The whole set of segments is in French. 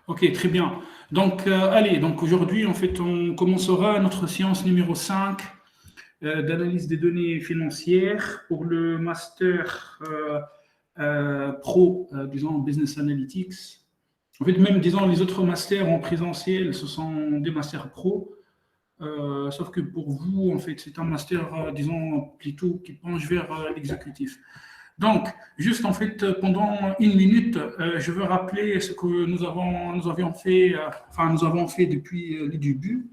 Ok, très bien. Donc, allez, donc aujourd'hui, en fait, on commencera notre séance numéro 5 d'analyse des données financières pour le master pro, disons, Business Analytics. En fait, même, disons, les autres masters en présentiel, ce sont des masters pro, sauf que pour vous, en fait, c'est un master, disons, plutôt qui penche vers l'exécutif. Donc, juste en fait, pendant une minute, je veux rappeler ce que nous avions fait, nous avons fait depuis le début.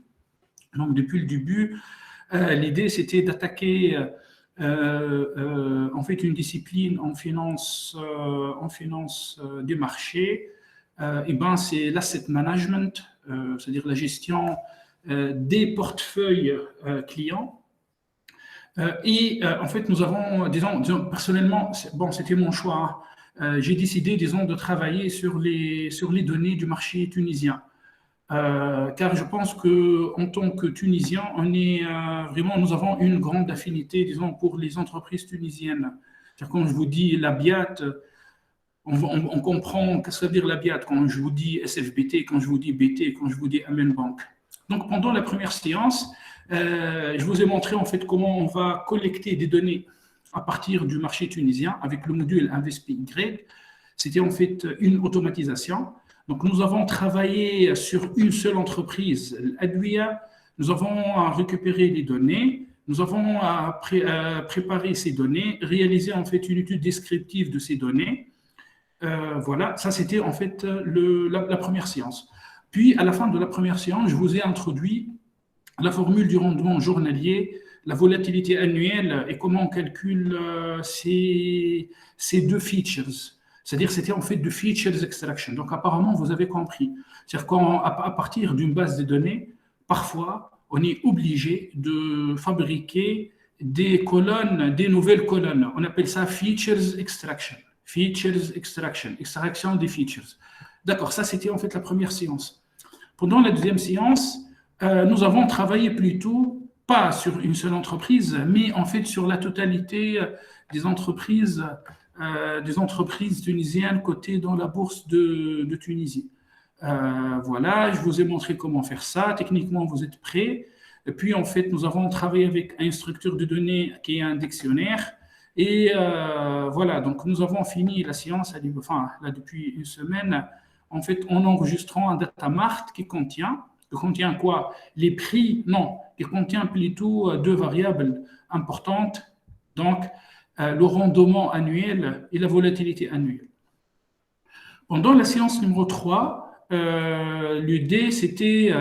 Donc, depuis le début, l'idée c'était d'attaquer en fait une discipline en finance des marchés. Et ben, c'est l'asset management, c'est-à-dire la gestion des portefeuilles clients. En fait, nous avons, disons, personnellement, bon, c'était mon choix, hein. J'ai décidé, disons, de travailler sur les données du marché tunisien. Car je pense que en tant que Tunisien, on est vraiment, nous avons une grande affinité, disons, pour les entreprises tunisiennes. C'est-à-dire, quand je vous dis la BIAT, on comprend qu'est-ce que ça veut dire la BIAT quand je vous dis SFBT, quand je vous dis BT, quand je vous dis Amen Bank. Donc, pendant la première séance, je vous ai montré en fait comment on va collecter des données à partir du marché tunisien avec le module InvestPy. C'était en fait une automatisation. Donc, nous avons travaillé sur une seule entreprise, l'Adouia. Nous avons récupéré les données, nous avons préparé ces données, réalisé en fait une étude descriptive de ces données. Voilà, ça c'était en fait la première séance. Puis, à la fin de la première séance, je vous ai introduit la formule du rendement journalier, la volatilité annuelle et comment on calcule ces deux features. C'est-à-dire c'était en fait de features extraction. Donc apparemment, vous avez compris. C'est-à-dire qu'à partir d'une base de données, parfois, on est obligé de fabriquer des colonnes, des nouvelles colonnes. On appelle ça features extraction. Features extraction, extraction des features. D'accord, ça c'était en fait la première séance. Pendant la deuxième séance, nous avons travaillé plutôt, pas sur une seule entreprise, mais en fait sur la totalité des entreprises tunisiennes cotées dans la bourse de Tunisie. Voilà, je vous ai montré comment faire ça. Techniquement, vous êtes prêts. Et puis, en fait, nous avons travaillé avec une structure de données qui est un dictionnaire. Et voilà, donc nous avons fini la séance, là, depuis une semaine, en fait, en enregistrant un data mart qui contient quoi? Les prix, non, qui contient plutôt deux variables importantes, donc le rendement annuel et la volatilité annuelle. Pendant la séance numéro 3, l'idée, c'était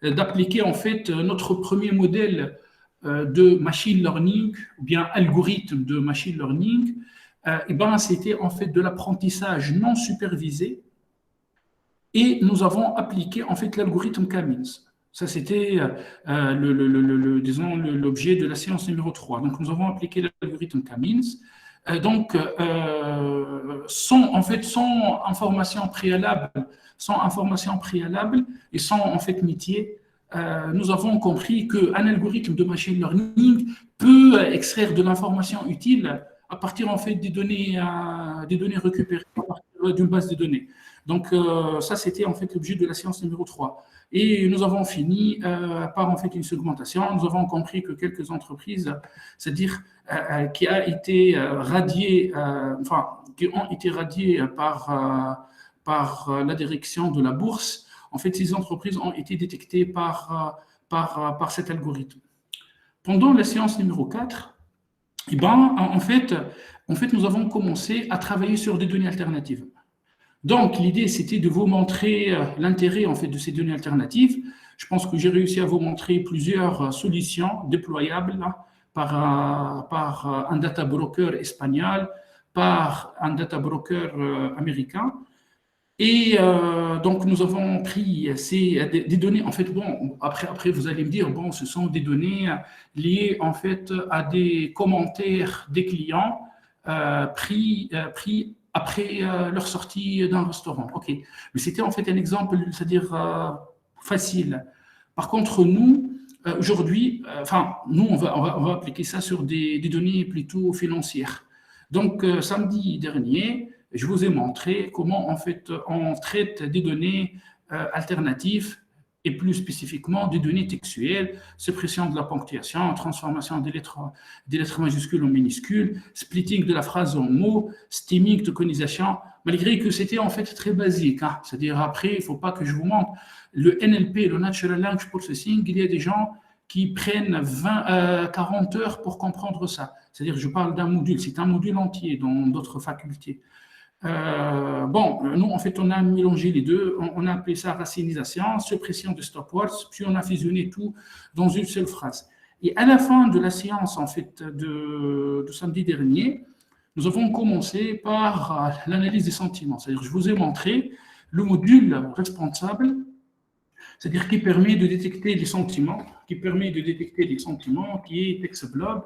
d'appliquer en fait notre premier modèle de machine learning, ou bien algorithme de machine learning. Et ben, c'était en fait de l'apprentissage non supervisé. Et nous avons appliqué en fait l'algorithme K-means. Ça, c'était, disons, l'objet de la séance numéro 3. Donc, nous avons appliqué l'algorithme K-means. Sans information préalable, et sans en fait métier, nous avons compris qu'un algorithme de machine learning peut extraire de l'information utile à partir en fait des données récupérées à partir d'une base de données. Donc ça, c'était en fait l'objet de la séance numéro 3. Et nous avons fini par en fait une segmentation. Nous avons compris que quelques entreprises, c'est-à-dire qui ont été radiées par la direction de la bourse, en fait, ces entreprises ont été détectées par cet algorithme. Pendant la séance numéro 4, eh ben, en fait, nous avons commencé à travailler sur des données alternatives. Donc, l'idée, c'était de vous montrer l'intérêt en fait, de ces données alternatives. Je pense que j'ai réussi à vous montrer plusieurs solutions déployables par un data broker espagnol, par un data broker américain. Et donc, nous avons pris des données, en fait, bon, après, vous allez me dire, bon, ce sont des données liées, en fait, à des commentaires des clients pris après leur sortie d'un restaurant. OK. Mais c'était, en fait, un exemple, c'est-à-dire facile. Par contre, nous, aujourd'hui, nous, on va appliquer ça sur des données plutôt financières. Donc, samedi dernier, je vous ai montré comment en fait on traite des données alternatives et plus spécifiquement des données textuelles, suppression de la ponctuation, transformation des lettres majuscules en minuscules, splitting de la phrase en mots, stemming, tokenisation, malgré que c'était en fait très basique. Hein. C'est-à-dire après, il ne faut pas que je vous montre, le NLP, le Natural Language Processing, il y a des gens qui prennent 40 heures pour comprendre ça. C'est-à-dire, je parle d'un module, c'est un module entier dans d'autres facultés. Bon, nous, en fait, on a mélangé les deux. On a appelé ça racinisation, suppression de stop words, puis on a fusionné tout dans une seule phrase. Et à la fin de la séance, en fait, de samedi dernier, nous avons commencé par l'analyse des sentiments. C'est-à-dire, je vous ai montré le module responsable, c'est-à-dire qui permet de détecter les sentiments, qui est TextBlob,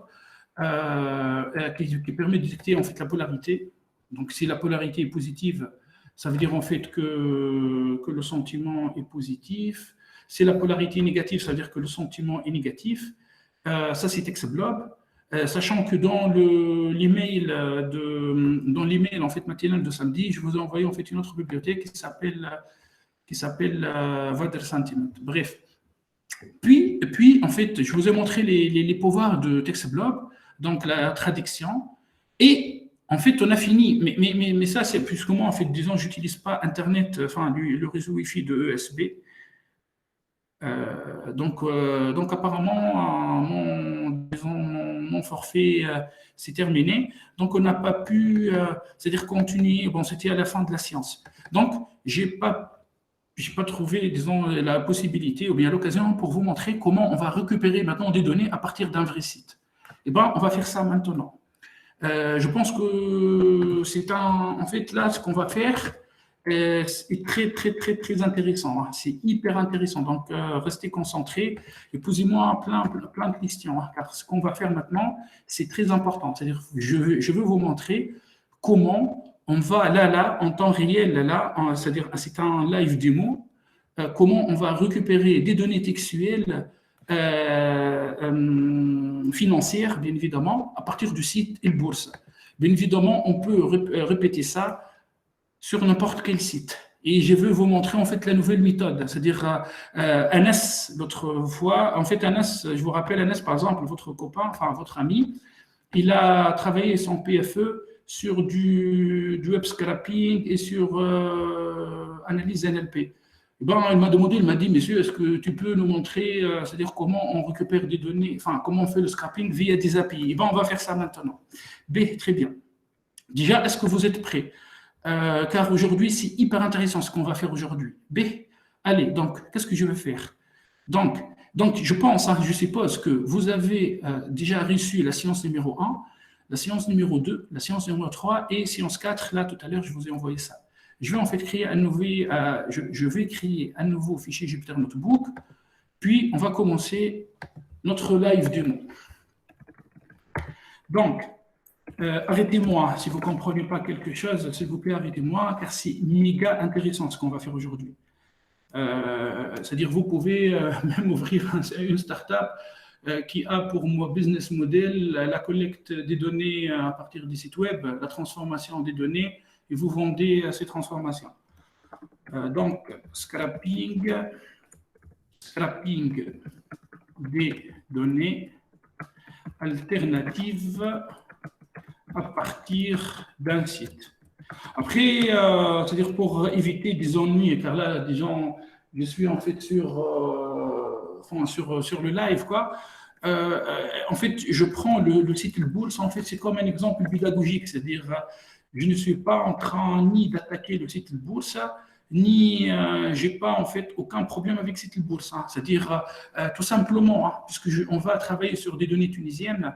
qui permet de détecter en fait la polarité. Donc, si la polarité est positive, ça veut dire en fait que le sentiment est positif. Si la polarité est négative, ça veut dire que le sentiment est négatif. Ça, c'est TextBlob. Sachant que dans l'email en fait matinal de samedi, je vous ai envoyé en fait une autre bibliothèque qui s'appelle Water Sentiment. Bref. Puis, en fait, je vous ai montré les pouvoirs de TextBlob, donc la traduction. Et en fait, on a fini. Mais ça, c'est plus que moi, en fait, disons, j'utilise pas Internet, enfin, le réseau Wi-Fi de ESB. Donc, apparemment, mon forfait s'est terminé. Donc, on n'a pas pu, c'est-à-dire continuer. Bon, c'était à la fin de la séance. Donc, j'ai pas trouvé, disons, la possibilité ou bien l'occasion pour vous montrer comment on va récupérer maintenant des données à partir d'un vrai site. Eh bien, on va faire ça maintenant. Je pense que en fait, là, ce qu'on va faire est très, très, très, très intéressant. Hein. C'est hyper intéressant. Donc, restez concentrés et posez-moi plein de questions. Hein, car ce qu'on va faire maintenant, c'est très important. C'est-à-dire, je veux vous montrer comment on va là, en temps réel, c'est-à-dire, c'est un live démo, comment on va récupérer des données textuelles financières, bien évidemment, à partir du site Il-Bourse. Bien évidemment, on peut répéter ça sur n'importe quel site. Et je veux vous montrer en fait la nouvelle méthode, c'est-à-dire Anas, l'autre fois, en fait Anas, je vous rappelle Anas par exemple, votre copain, enfin votre ami, il a travaillé son PFE sur du web scraping et sur analyse NLP. Bon, il m'a demandé, il m'a dit, monsieur, est-ce que tu peux nous montrer, c'est-à-dire comment on récupère des données, enfin, comment on fait le scrapping via des API. Et bon, on va faire ça maintenant. B, très bien. Déjà, est-ce que vous êtes prêts? Car aujourd'hui, c'est hyper intéressant ce qu'on va faire aujourd'hui. B, allez, donc, qu'est-ce que je vais faire? Donc je pense, hein, je suppose que vous avez déjà reçu la séance numéro 1, la séance numéro 2, la séance numéro 3 et séance 4. Là, tout à l'heure, je vous ai envoyé ça. Je vais en fait créer je vais créer un nouveau fichier Jupyter Notebook, puis on va commencer notre live démo. Donc, arrêtez-moi, si vous ne comprenez pas quelque chose, s'il vous plaît, arrêtez-moi, car c'est méga intéressant ce qu'on va faire aujourd'hui. C'est-à-dire, vous pouvez même ouvrir une startup qui a pour moi business model la collecte des données à partir des sites web, la transformation des données, et vous vendez ces transformations. Donc, scrapping des données alternatives à partir d'un site. Après, c'est-à-dire pour éviter des ennuis, car là, des gens, je suis en fait sur le live, quoi. En fait, je prends le site Il-Bourse, en fait, c'est comme un exemple pédagogique, c'est-à-dire, je ne suis pas en train ni d'attaquer le site Il-Bourse, ni j'ai pas en fait aucun problème avec site Il-Bourse. Hein. C'est-à-dire, tout simplement, hein, puisque on va travailler sur des données tunisiennes,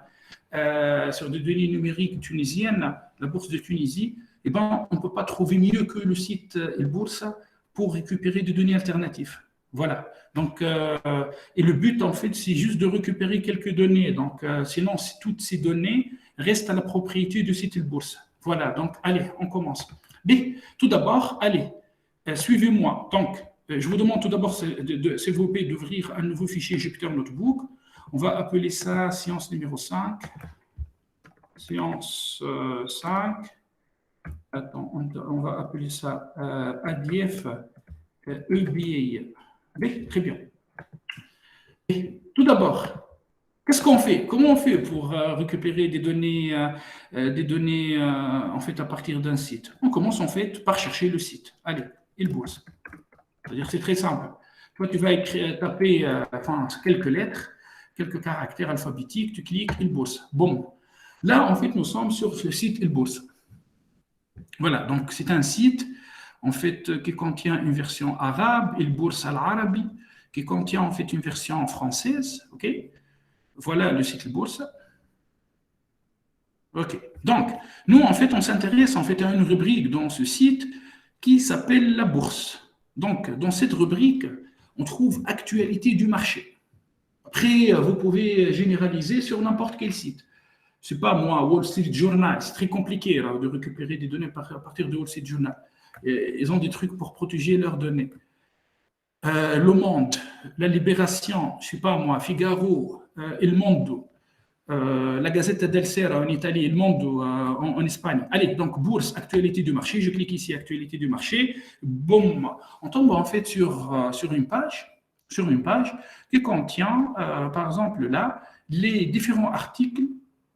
sur des données numériques tunisiennes, la bourse de Tunisie, eh ben, on ne peut pas trouver mieux que le site Il-Bourse pour récupérer des données alternatives. Voilà. Donc, et le but, en fait, c'est juste de récupérer quelques données. Donc, sinon, toutes ces données restent à la propriété du site Il-Bourse. Voilà. Donc, allez, on commence. Mais, tout d'abord, allez, suivez-moi. Donc, je vous demande tout d'abord, s'il vous plaît, d'ouvrir un nouveau fichier Jupyter Notebook. On va appeler ça séance numéro 5. Séance 5. Attends, on va appeler ça ADF EBA. Allez, très bien. Et tout d'abord, qu'est-ce qu'on fait? Comment on fait pour récupérer des données en fait à partir d'un site? On commence en fait par chercher le site. Allez, il bourse. C'est-à-dire c'est très simple. Toi, tu vas taper quelques lettres, quelques caractères alphabétiques, tu cliques, il bourse. Bon. Là, en fait, nous sommes sur le site il bourse. Voilà, donc c'est un site en fait qui contient une version arabe, il bourse al-arabi, qui contient en fait une version française. Ok, voilà le site il bourse. Ok, donc nous en fait on s'intéresse en fait à une rubrique dans ce site qui s'appelle la bourse. Donc dans cette rubrique, on trouve actualité du marché. Après, vous pouvez généraliser sur n'importe quel site. C'est pas moi, Wall Street Journal, c'est très compliqué là, de récupérer des données à partir de Wall Street Journal. Ils ont des trucs pour protéger leurs données. Le Monde, La Libération, je sais pas moi, Figaro, Il Mondo, la Gazzetta del Sera en Italie, Il Mondo en Espagne. Allez, donc bourse, actualité du marché. Je clique ici, actualité du marché. Boum, on tombe en fait sur une page qui contient, par exemple là, les différents articles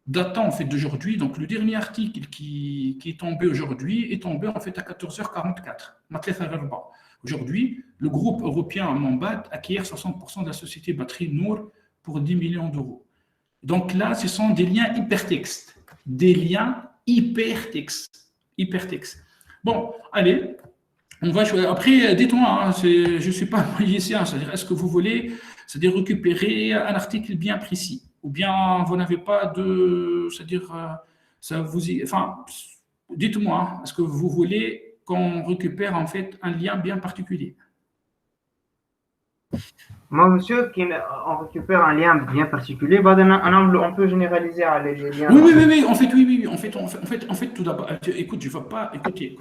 datant en fait d'aujourd'hui. Donc le dernier article qui est tombé aujourd'hui est tombé en fait à 14h44. Aujourd'hui, le groupe européen Mombad acquiert 60% de la société batterie Nour pour 10 millions d'euros. Donc là, ce sont des liens hypertextes. Des liens hypertextes. Hypertextes. Bon, allez, on va choisir. Après, dites-moi, hein, je ne suis pas magicien, c'est-à-dire, est-ce que vous voulez, c'est-à-dire récupérer un article bien précis, ou bien vous n'avez pas de, c'est-à-dire, ça vous, enfin, dites-moi, hein, est-ce que vous voulez qu'on récupère en fait un lien bien particulier? Moi, monsieur, on récupère un lien bien particulier. On peut généraliser les liens. Oui, oui, oui, oui, en fait, oui, oui, oui. En fait, tout d'abord, écoute, je ne veux pas, écoutez,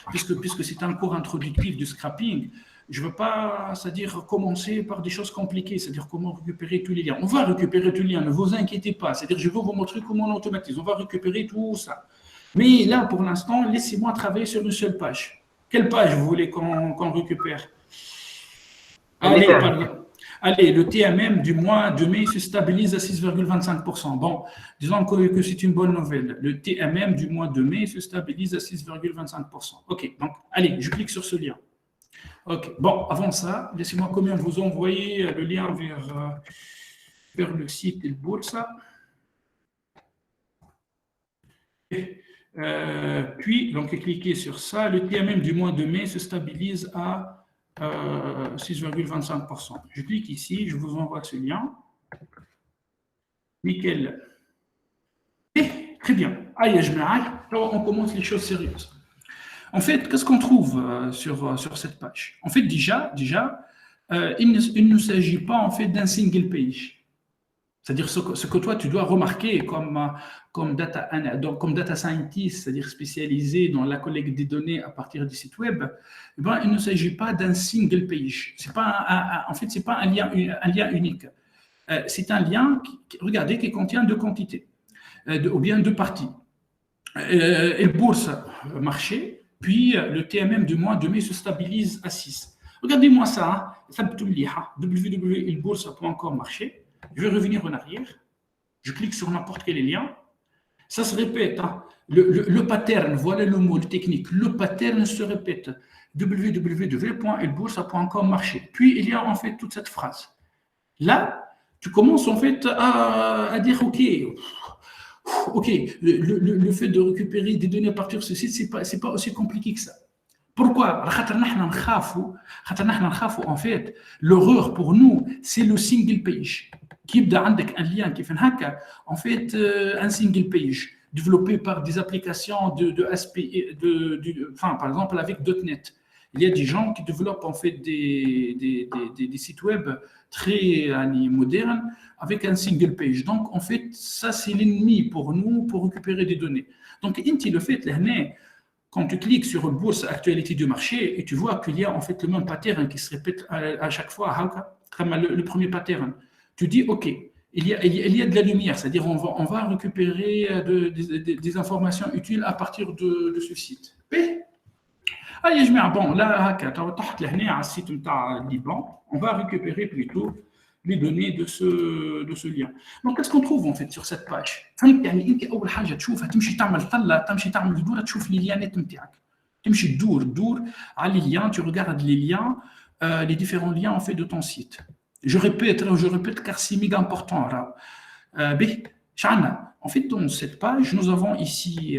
puisque c'est un cours introductif du scrapping, je ne veux pas, c'est-à-dire commencer par des choses compliquées, c'est-à-dire comment récupérer tous les liens. On va récupérer tous les liens, ne vous inquiétez pas, c'est-à-dire je vais vous montrer comment on automatise, on va récupérer tout ça. Mais là, pour l'instant, laissez-moi travailler sur une seule page. Quelle page vous voulez qu'on récupère? Allez, allez, le TMM du mois de mai se stabilise à 6,25%. Bon, disons que c'est une bonne nouvelle. Le TMM du mois de mai se stabilise à 6,25%. OK, donc, allez, je clique sur ce lien. OK, bon, avant ça, laissez-moi quand même vous envoyer le lien vers le site Il Boursa. Puis, donc, cliquez sur ça. Le TMM du mois de mai se stabilise à 6,25%. Je clique ici, je vous envoie ce lien. Nickel. Et, très bien. Allez, on commence les choses sérieuses. En fait, qu'est-ce qu'on trouve sur cette page? En fait, déjà il ne s'agit pas en fait d'un single page. C'est-à-dire ce que toi, tu dois remarquer comme data scientist, c'est-à-dire spécialisé dans la collecte des données à partir des sites web, eh ben, il ne s'agit pas d'un single page. En fait, ce n'est pas un lien unique. C'est un lien, regardez, qui contient deux quantités, ou bien deux parties. Et bourse marché, puis le TMM du mois de mai se stabilise à 6. Regardez-moi ça, www.ilboursa.com marché. Je vais revenir en arrière. Je clique sur n'importe quel lien. Ça se répète. Hein. Le pattern, voilà le mot, le technique. Le pattern se répète. www.ilboursa.com marché. Puis il y a en fait toute cette phrase. Là, tu commences en fait à dire OK, le fait de récupérer des données à partir de ce site, c'est pas aussi compliqué que ça. Pourquoi? En fait, l'horreur pour nous, c'est le single page. Qui a un lien qui fait en fait un single page développé par des applications par exemple avec .NET. Il y a des gens qui développent en fait des sites web très modernes avec un single page. Donc en fait, ça c'est l'ennemi pour nous pour récupérer des données. Donc le fait quand tu cliques sur une bourse actualité du marché et tu vois qu'il y a en fait le même pattern qui se répète à chaque fois, comme le premier pattern, tu dis OK, il y a de la lumière, c'est-à-dire on va récupérer des informations utiles à partir de ce site. Ah, يا جماعة, bon, là, هكا, تحت لهنا على السيت نتاع Liban, on va récupérer plutôt les données de ce lien. Donc, qu'est-ce qu'on trouve en fait sur cette page? فهمت يعني انت اول حاجه تشوفها تمشي تعمل طله تمشي تعمل دوره تشوف لي ليانات نتاعك تمشي تدور على les liens, tu regardes les liens, les différents liens en fait de ton site. Je répète car c'est méga important. به شعنا. En fait, dans cette page, nous avons ici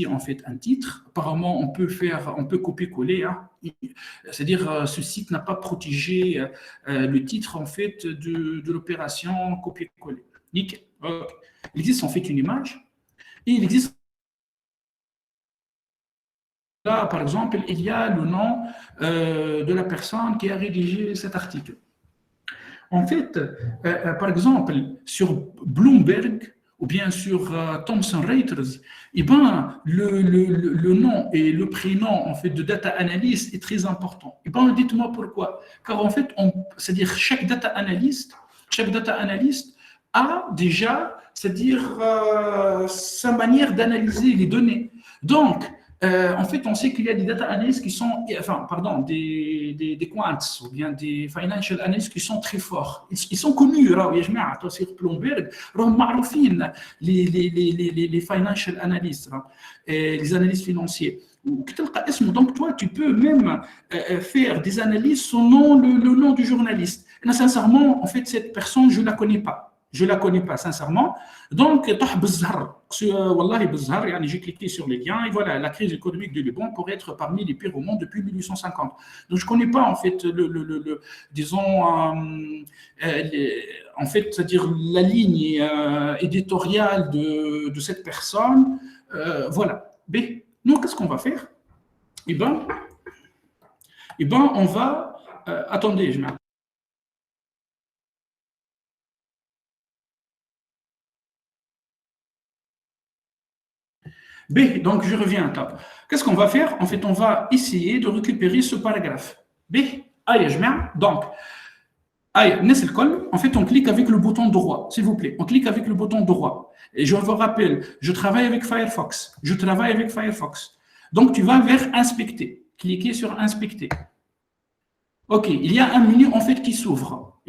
en fait un titre. Apparemment, on peut copier-coller. Hein. C'est-à-dire, ce site n'a pas protégé le titre en fait de l'opération copier-coller. Nickel. Okay. Il existe en fait une image et il existe là, par exemple, il y a le nom de la personne qui a rédigé cet article. En fait, par exemple, sur Bloomberg ou bien sur Thomson Reuters, eh ben, le nom et le prénom en fait, de data analyst est très important. Eh ben, dites-moi pourquoi. Car en fait, c'est-à-dire chaque data analyst a déjà, c'est-à-dire sa manière d'analyser les données. Donc, en fait, on sait qu'il y a des data analysts qui sont, des quants ou bien des financial analysts qui sont très forts. Ils sont connus, يا جماعة, sur Bloomberg, راهم معروفين les financial analysts, les analystes financiers. Donc, toi, tu peux même faire des analyses selon le nom du journaliste. Et là, sincèrement, en fait, cette personne, je ne la connais pas. Je ne la connais pas, sincèrement. Donc, j'ai cliqué sur les liens et voilà, la crise économique du Liban pourrait être parmi les pires au monde depuis 1850. Donc, je ne connais pas, en fait, en fait, c'est-à-dire la ligne éditoriale de cette personne. Voilà. B. Nous, qu'est-ce qu'on va faire? Eh ben, on va... attendez, je m'arrête. B, donc je reviens. Qu'est-ce qu'on va faire? En fait, on va essayer de récupérer ce paragraphe. B, donc, en fait, on clique avec le bouton droit, s'il vous plaît. On clique avec le bouton droit. Et je vous rappelle, je travaille avec Firefox. Donc, tu vas vers Inspecter. Cliquez sur Inspecter. OK, il y a un menu en fait qui s'ouvre.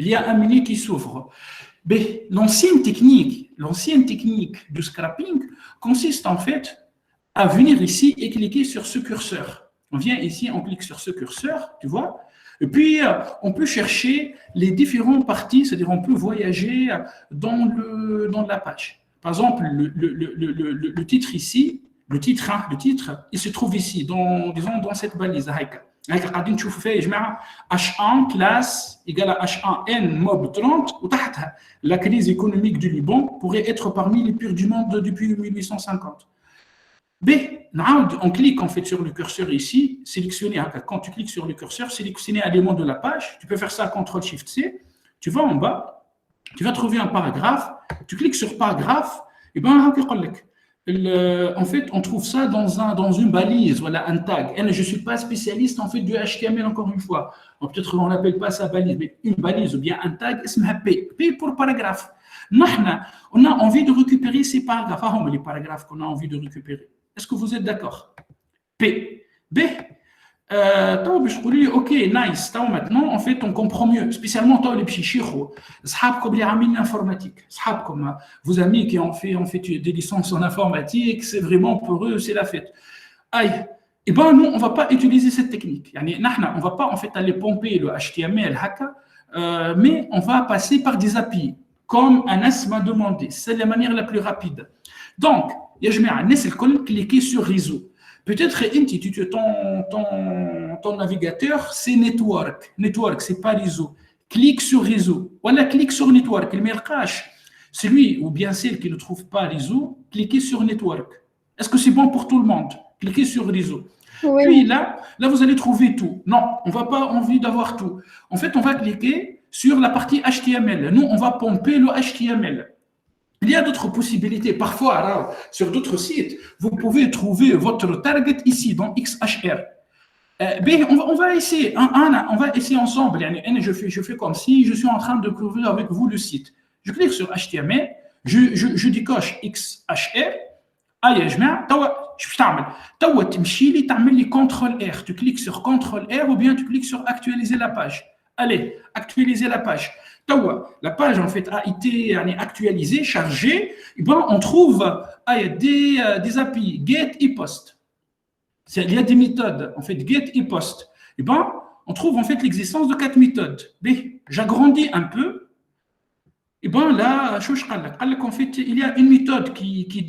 B, l'ancienne technique du scrapping consiste en fait à venir ici et cliquer sur ce curseur. On vient ici, on clique sur ce curseur, tu vois. Et puis, on peut chercher les différentes parties, c'est-à-dire on peut voyager dans la page. Par exemple, le titre ici, le titre, il se trouve ici, dans cette balise. H1 classe égale à H1N mob 30 la crise économique du Liban pourrait être parmi les pires du monde depuis 1850. B, on clique en fait sur le curseur ici, sélectionner, quand tu cliques sur le curseur, sélectionner un élément de la page, tu peux faire ça CTRL-SHIFT-C, tu vas en bas, tu vas trouver un paragraphe, tu cliques sur paragraphe, et ben en fait, on trouve ça dans une balise, voilà, un tag. Et je ne suis pas spécialiste en fait du HTML encore une fois. Peut-être qu'on n'appelle pas ça balise, mais une balise ou bien un tag, P pour paragraphe. On a envie de récupérer ces paragraphes. Les paragraphes qu'on a envie de récupérer. Est-ce que vous êtes d'accord? P. B. Ok, nice. Maintenant, en fait, on comprend mieux, spécialement les petits comme les amis informatiques, comme vos amis qui ont fait des licences en informatique, c'est vraiment pour eux, c'est la fête. Aïe. Et ben nous, on va pas utiliser cette technique. On va pas en fait aller pomper le HTML, mais on va passer par des API, comme Anas m'a demandé. C'est la manière la plus rapide. Donc, cliquez sur réseau. Peut-être ton navigateur, c'est network. Network, c'est pas réseau. Clique sur réseau. Voilà, clique sur network. Il cache. Celui ou bien celle qui ne trouve pas réseau, cliquez sur network. Est-ce que c'est bon pour tout le monde? Cliquez sur réseau. Oui. Puis là, vous allez trouver tout. Non, on va pas envie d'avoir tout. En fait, on va cliquer sur la partie HTML. Nous, on va pomper le HTML. Il y a d'autres possibilités. Parfois, sur d'autres sites, vous pouvez trouver votre target ici, dans XHR. On va essayer. On va essayer ensemble. Je fais comme si je suis en train de couvrir avec vous le site. Je clique sur HTML, je décoche XHR. يا جماعه توا شو تعمل؟ توا تمشي لي تعمل لي كونترول ار، tu cliques sur contrôle R ou bien tu cliques sur actualiser la page. Allez, actualiser la page. Twa, la page en fait a été actualisée, chargée. Et ben on trouve il y a des API get et post. Il y a des méthodes en fait get et post. Et ben on trouve en fait l'existence de 4 méthodes. Mais j'agrandis un peu. Et ben là, en fait, il y a une méthode qui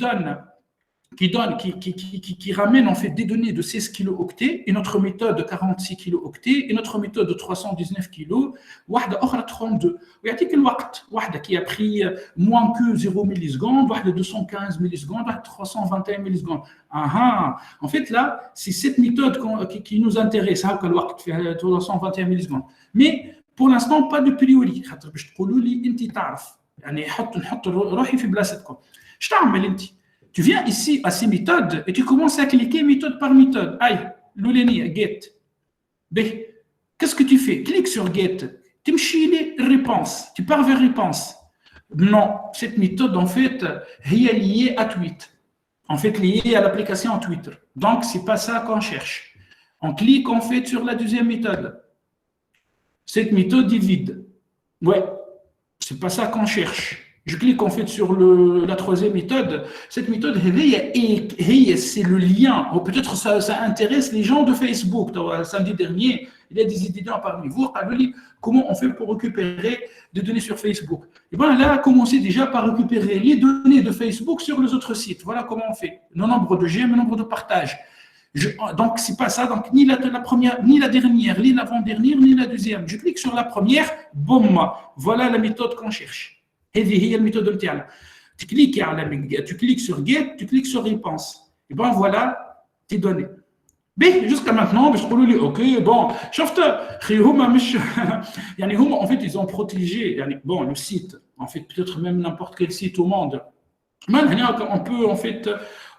ramène en fait des données de 16 kilooctets, une autre méthode de 46 kilooctets, une autre méthode de 319 kilos, واحدة أخرى 32. ويعطيك الوقت، واحدة qui a pris moins que 0 millisecondes, واحدة 215 millisecondes, واحدة 321 millisecondes. En fait là, c'est cette méthode qui nous intéresse، هاكا الوقت فيها 321 millisecondes. Mais pour l'instant pas de priori، خاطر باش تقولوا لي أنت تعرف، يعني نحط روحي في بلاصتكم. اش تعمل أنت؟ Tu viens ici à ces méthodes et tu commences à cliquer méthode par méthode. Aïe, l'oulenia, get. B. Qu'est-ce que tu fais? Clique sur get. Tu me chies les réponses. Tu pars vers réponse. Non, cette méthode, en fait, est liée à Twitter. En fait, liée à l'application Twitter. Donc, ce n'est pas ça qu'on cherche. On clique, en fait, sur la deuxième méthode. Cette méthode est vide. Ouais, ce n'est pas ça qu'on cherche. Je clique en fait sur la troisième méthode. Cette méthode, c'est le lien. Ou peut-être ça intéresse les gens de Facebook. Samedi dernier, il y a des étudiants parmi vous qui ont dit comment on fait pour récupérer des données sur Facebook. Et bien là, commencez déjà par récupérer les données de Facebook sur les autres sites. Voilà comment on fait. Le nombre de j'aime, le nombre de partages. Donc, c'est pas ça. Donc, ni la première, ni la dernière, ni l'avant-dernière, ni la deuxième. Je clique sur la première, boum. Voilà la méthode qu'on cherche. هذه هي الميثود نتاعنا. tu cliques sur get, tu cliques sur réponse. Et ben voilà tes données. Mais jusqu'à maintenant باش تقولوا لي OK bon شفت خي هما مش يعني هما en fait ils ont protégé يعني bon le site en fait peut-être même n'importe quel site au monde.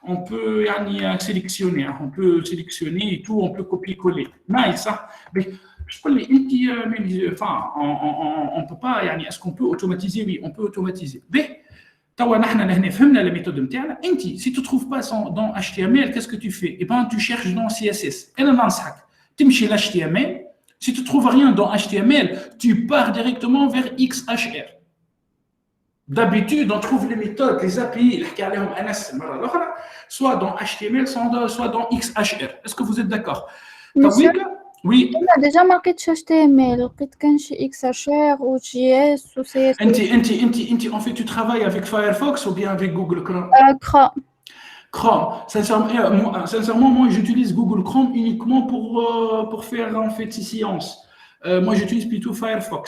On peut يعني sélectionner, on peut sélectionner et tout, on peut copier-coller. Mais ça je peux les enfin on peut pas يعني est-ce qu'on peut automatiser? Oui, on peut automatiser. Mais توا نحن لهنا فهمنا la méthode نتاعنا. انت si tu trouves pas dans HTML, qu'est-ce que tu fais? Eh ben tu cherches dans CSS. انا ننصحك تمشي ل HTML. Si tu trouves rien dans HTML, tu pars directement vers XHR. D'habitude, on trouve les méthodes, les API, soit dans HTML, soit dans XHR. Est-ce que vous êtes d'accord? Oui. On a déjà marqué HTML, لقيت كان شي XHR ou JS ou CSS. En fait, tu travailles avec Firefox ou bien avec Google Chrome? Chrome. Sincèrement, moi, j'utilise Google Chrome uniquement pour faire en fait ces séances. Moi, j'utilise plutôt Firefox.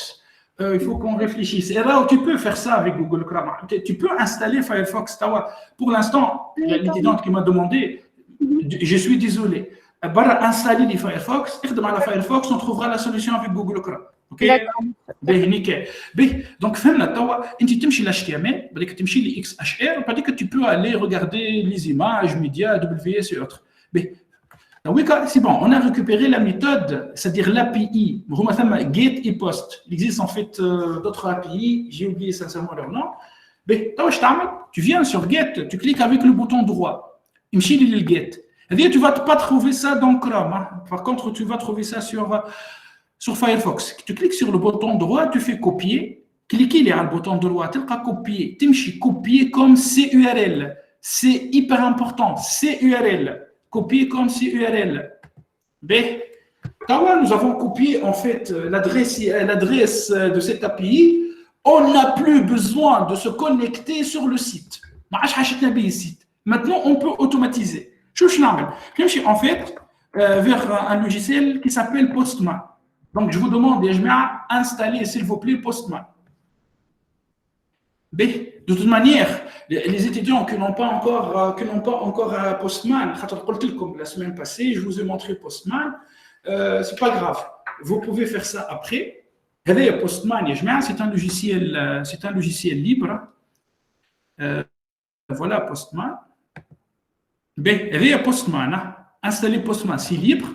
Il faut qu'on réfléchisse. Et là, tu peux faire ça avec Google Chrome. Tu peux installer Firefox. Pour l'instant, il y a l'étudiante qui m'a demandé, je suis désolé. Installer les Firefox, dans la Firefox, on trouvera la solution avec Google Chrome. Ok? Nickel. Donc, tu تمشي l'HTML, tu مشي les XHR, que tu peux aller regarder les images, médias, WS et autres. Oui, c'est bon, on a récupéré la méthode, c'est-à-dire l'API. Get et post. Il existe en fait d'autres API, j'ai oublié sincèrement leur nom. Tu viens sur Get, tu cliques avec le bouton droit. Il le Get. C'est-à-dire tu ne vas pas trouver ça dans Chrome. Par contre, tu vas trouver ça sur Firefox. Tu cliques sur le bouton droit, tu fais copier. Cliquez sur le bouton droit, tu vas copier. Tu copier comme CURL. C'est hyper important, CURL. Copier comme CURL. Nous avons copié en fait l'adresse de cette API. On n'a plus besoin de se connecter sur le site. Maintenant, on peut automatiser. En fait, vers un logiciel qui s'appelle Postman. Donc, je vous demande d'installer, s'il vous plaît, Postman. De toute manière, les étudiants qui n'ont pas encore Postman, la semaine passée, je vous ai montré Postman, c'est pas grave. Vous pouvez faire ça après. Postman, c'est un logiciel libre. Voilà Postman. Postman, installer Postman, c'est libre.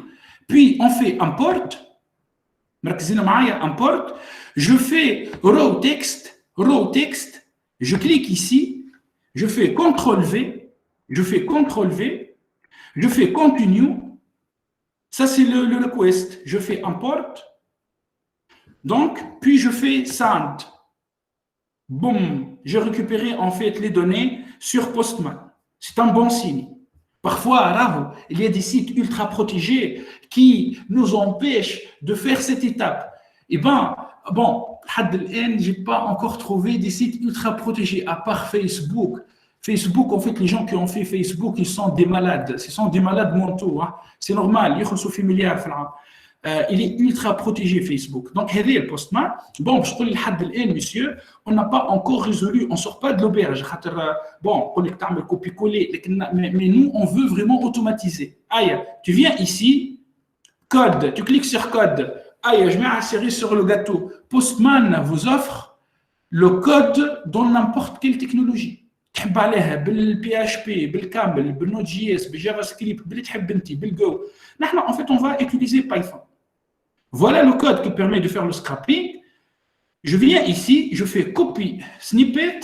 Puis on fait import. Import. Je fais raw text. Je clique ici, je fais CTRL V, je fais CTRL-V, je fais Continue, ça c'est le request, je fais Import, donc, puis je fais Send. Boum, j'ai récupéré en fait les données sur Postman. C'est un bon signe. Parfois, il y a des sites ultra protégés qui nous empêchent de faire cette étape. Eh bien, bon, je n'ai pas encore trouvé des sites ultra protégés, à part Facebook. Facebook, en fait, les gens qui ont fait Facebook, ils sont des malades. Ce sont des malades mentaux. Hein. C'est normal. Il est ultra protégé, Facebook. Donc, le Postman. Bon, je dis, monsieur, on n'a pas encore résolu, on ne sort pas de l'auberge. Bon, on est en copier-coller, mais nous, on veut vraiment automatiser. Aïe, tu viens ici, code, tu cliques sur code. Aïe, je mets un série sur le gâteau. Postman vous offre le code dans n'importe quelle technologie. تحب عليها بالPHP, بالCaml, بالNode.js, بالJavaScript, باللي تحب انت, بالGo. نحن en fait on va utiliser Python. Voilà le code qui permet de faire le scrapping. Je viens ici, je fais copy snippet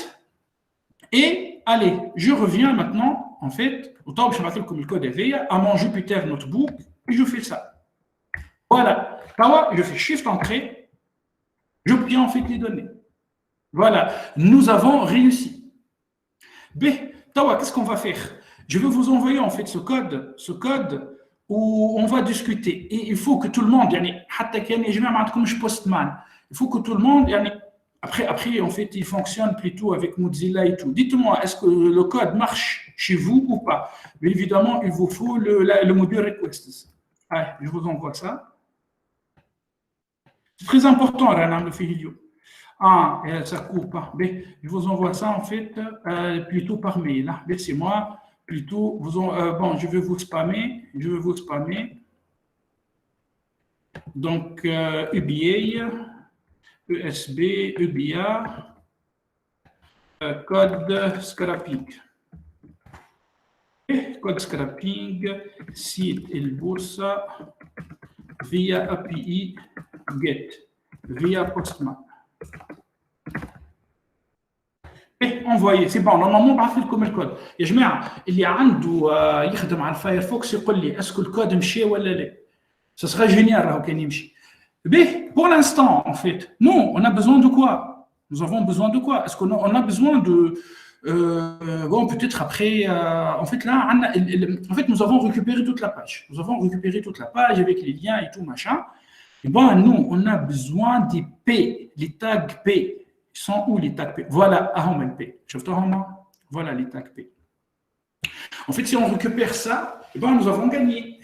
et allez, je reviens maintenant en fait autant que je vais comme le code est à mon Jupyter Notebook et je fais ça. Voilà. Je fais Shift Entrée, j'obtiens en fait les données. Voilà, nous avons réussi. B, qu'est-ce qu'on va faire? Je vais vous envoyer en fait ce code où on va discuter. Et il faut que tout le monde, Postman, il faut que tout le monde, après en fait, il fonctionne plutôt avec Mozilla et tout. Dites-moi, est-ce que le code marche chez vous ou pas? Mais évidemment, il vous faut le module requests. Allez, je vous envoie ça. C'est très important, Rana, le vidéo. Ça coupe. Je vous envoie ça en fait plutôt par mail. Laissez-moi plutôt bon, je vais vous spammer. Donc UBA, USB, UBA, code scrapping. Code scrapping, site El Boursa via API GET, via Postman. Envoyé, c'est bon, normalement بعث لكم الكود يا جماعه اللي عنده يخدم على الفايرفوكس يقول لي اسكو الكود مشى ولا لا. Ça serait génial راهو كان يمشي. Pour l'instant en fait, non, on a besoin de quoi? Nous avons besoin de quoi? Est-ce qu'on a besoin de bon, peut-être après en fait là en fait nous avons récupéré toute la page. Nous avons récupéré toute la page avec les liens et tout machin. Et bon, nous on a besoin des P, les tags P. Ils sont où les tags P? Voilà, P. Voilà les tags P. En fait, si on récupère ça, eh ben, nous avons gagné.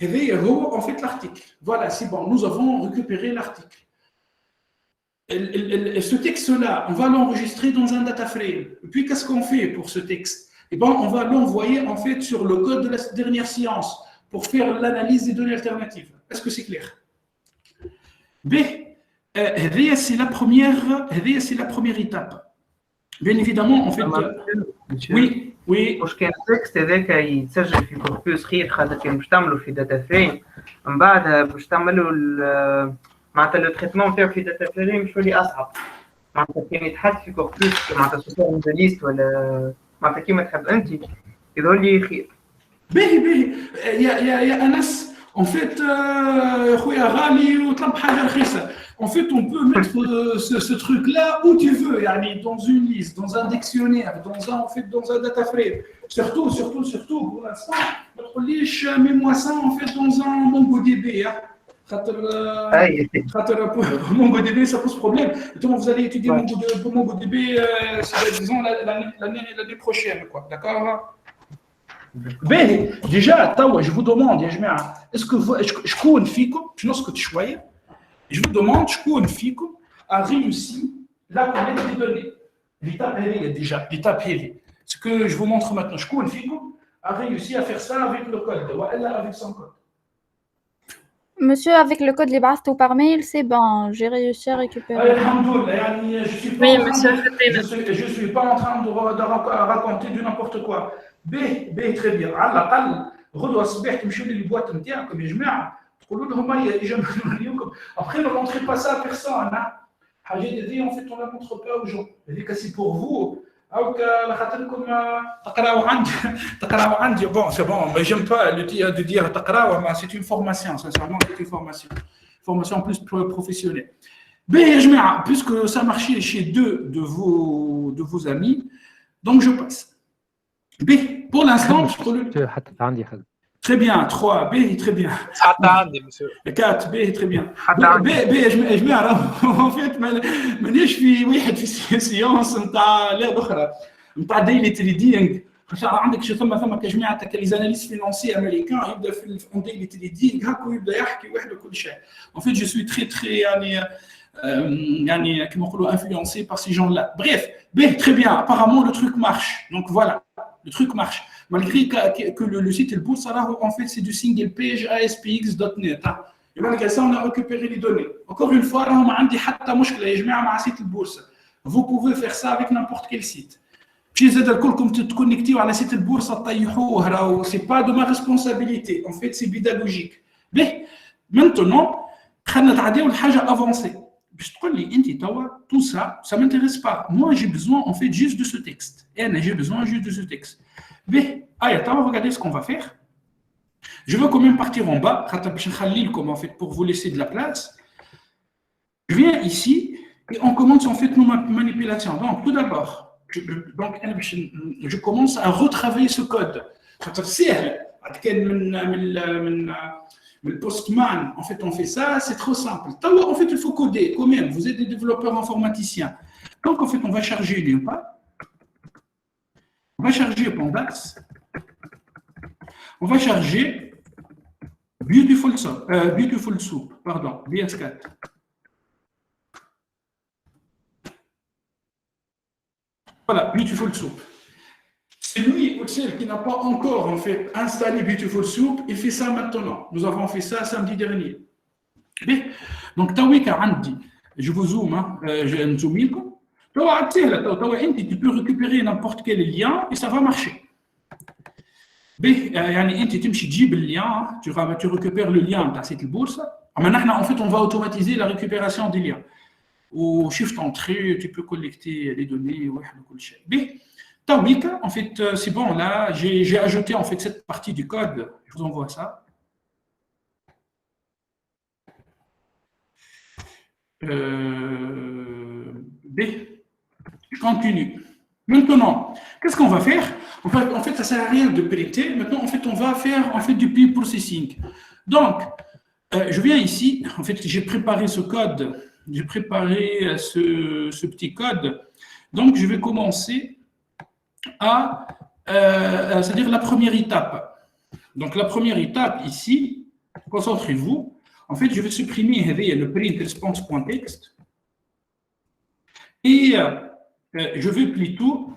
En fait, l'article. Voilà, c'est bon, nous avons récupéré l'article. Ce texte-là, on va l'enregistrer dans un data frame. Et puis, qu'est-ce qu'on fait pour ce texte? Eh ben, on va l'envoyer en fait sur le code de la dernière séance pour faire l'analyse des données alternatives. Est-ce que c'est clair? B. C'est la première étape. Bien évidemment, en fait. Oui. واش كان التكست هذاك يتسجل في كوربوس خير خاطر كان باش تعملوا في داتا فريم من بعد باش تعملوا معناتها لو تريتمون نتاعو في داتا فريم شويه اصعب معناتها كان يتحط في كوربوس معناتها سوبر ليست ولا معناتها كيما تحب انت يظهر لي خير. باهي يا انس en fait خويا غالي وطلب حاجه رخيصه. En fait, on peut mettre ce truc-là où tu veux, dans une liste, dans un dictionnaire, dans un data frame. Surtout, pour l'instant, notre liche, mets-moi ça en fait dans un MongoDB. MongoDB, ça pose problème. Comment vous allez étudier MongoDB, disons l'année prochaine, quoi. D'accord? Ben, déjà, je vous demande, est-ce que je connais Fico, je ne sais ce que tu choisis. Je vous demande, Fico a réussi la collecte des données. L'étape est déjà, l'étape est. Ce que je vous montre maintenant, Fico a réussi à faire ça avec le code, ou avec son code. Monsieur, avec le code les bases par mail, c'est bon, j'ai réussi à récupérer. Je suis pas en train de raconter du n'importe quoi. Très bien. À l'aqal, غدوة الصباح تمشيو للبواط نتاعكم يا جماعة. Après, ne montrez pas ça à personne. En fait, on ne la montre pas aux gens. C'est pour vous. او لخاطركم تقراو عندي تقراو عندي bon c'est bon mais j'aime pas le dire de dire تقراو mais c'est une formation sincèrement c'est une formation plus professionnelle. Ben يا جماعه puisque ça marchait chez deux de vos amis donc je passe. Ben pour l'instant حتى عندي خدمة. Très bien, 3, B, très bien. حتى عندي مسيو 4, B, très bien. حتى عندي. B, يا جماعة en fait مانيش في واحد في سيونس نتاع لا أخرى نتاع ديلي تريدينغ. عندك شي ثم كجماعة لي زاناليست فينانسي امريكان يبدا في ديلي تريدينغ هكا ويبدا يحكي وحده كل شيء. En fait je suis très يعني كما نقولوا influencé par ces gens-là. Bref, B, très bien. Apparemment le truc marche. Donc voilà, le truc marche. Malgré que le site El Bourse, en fait, c'est du single page ASPX.net. Et malgré ça, on a récupéré les données. Encore une fois, vous pouvez faire ça avec n'importe quel site. Si vous êtes connecté à la site El Bourse, ce n'est pas de ma responsabilité. En fait, c'est pédagogique. Mais maintenant, on va avancer. Tout ça, ça ne m'intéresse pas. Moi, j'ai besoin en fait juste de ce texte. Et j'ai besoin juste de ce texte. Mais, regardez ce qu'on va faire. Je veux quand même partir en bas, en fait, pour vous laisser de la place. Je viens ici et on commence en fait nos manipulations. Donc, tout d'abord, je commence à retravailler ce code. Le postman, en fait, on fait ça, c'est trop simple. En fait, il faut coder quand même. Vous êtes des développeurs informaticiens. Donc, en fait, on va charger les pas. On va charger Pandax. On va charger Beautiful Soup, pardon, BS4. Voilà, Beautiful Soup. C'est lui ou celle qui n'a pas encore en fait installé Beautiful Soup, il fait ça maintenant. Nous avons fait ça samedi dernier. Donc, Tawika Andi, je vous zoome, je vais zoomer. Tu peux récupérer n'importe quel lien et ça va marcher. Tu récupères le lien dans cette bourse. En fait, on va automatiser la récupération des liens. Au shift entrée, tu peux collecter les données. En fait, c'est bon, là, j'ai ajouté en fait cette partie du code. Je vous envoie ça. Je continue. Maintenant, qu'est-ce qu'on va faire? En fait, ça ne sert à rien de printer. Maintenant, en fait, on va faire en fait, du pre-processing. Donc, je viens ici. En fait, j'ai préparé ce code. J'ai préparé ce petit code. Donc, je vais commencer c'est-à-dire la première étape. Donc, la première étape ici, concentrez-vous. En fait, je vais supprimer le print response.text et je vais plutôt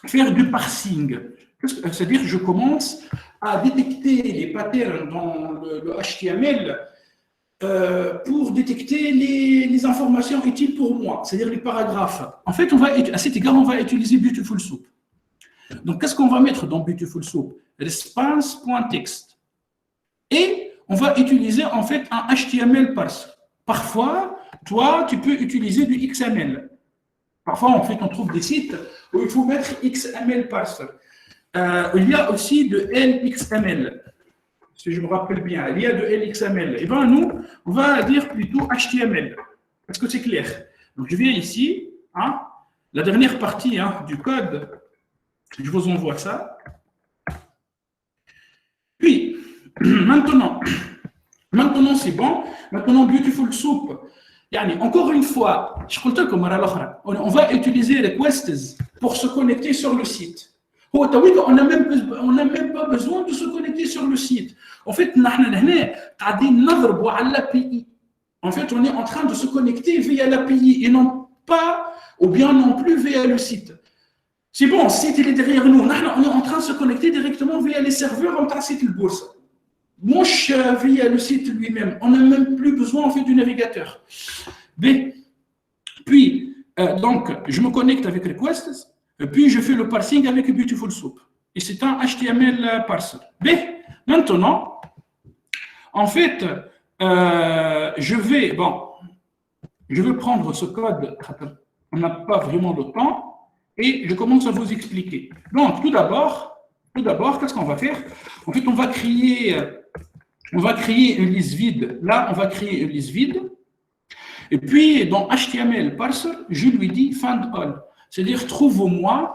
faire du parsing. C'est-à-dire que je commence à détecter les patterns dans le HTML pour détecter les informations utiles pour moi, c'est-à-dire les paragraphes. En fait, à cet égard, on va utiliser Beautiful Soup. Donc, qu'est-ce qu'on va mettre dans Beautiful Soup? Response.text. Et on va utiliser en fait un HTML parser. Parfois, toi, tu peux utiliser du XML. Parfois, en fait, on trouve des sites où il faut mettre XML parser. Il y a aussi de LXML. Si je me rappelle bien, il y a de LXML. Et bien, nous, on va dire plutôt HTML. Est-ce que c'est clair? Donc, je viens ici, la dernière partie du code. Je vous envoie ça. Puis, maintenant c'est bon. Maintenant, Beautiful Soup. Encore une fois, on va utiliser Requests pour se connecter sur le site. On n'a même pas besoin de se connecter sur le site. En fait, on est en train de se connecter via l'API et non pas, ou bien non plus via le site. C'est bon, le site il est derrière nous. On est en train de se connecter directement via les serveurs en site le bourse. Moi, via le site lui-même. On n'a même plus besoin en fait du navigateur. Puis, donc, je me connecte avec Requests, puis je fais le parsing avec Beautiful Soup. Et c'est un HTML parser. Maintenant, en fait, je vais prendre ce code. On n'a pas vraiment le temps. et je commence à vous expliquer. Donc, tout d'abord, qu'est-ce qu'on va faire? En fait, on va créer une liste vide. Là, on va créer une liste vide. Et puis, dans HTML parser, je lui dis find all. C'est-à-dire, trouve-moi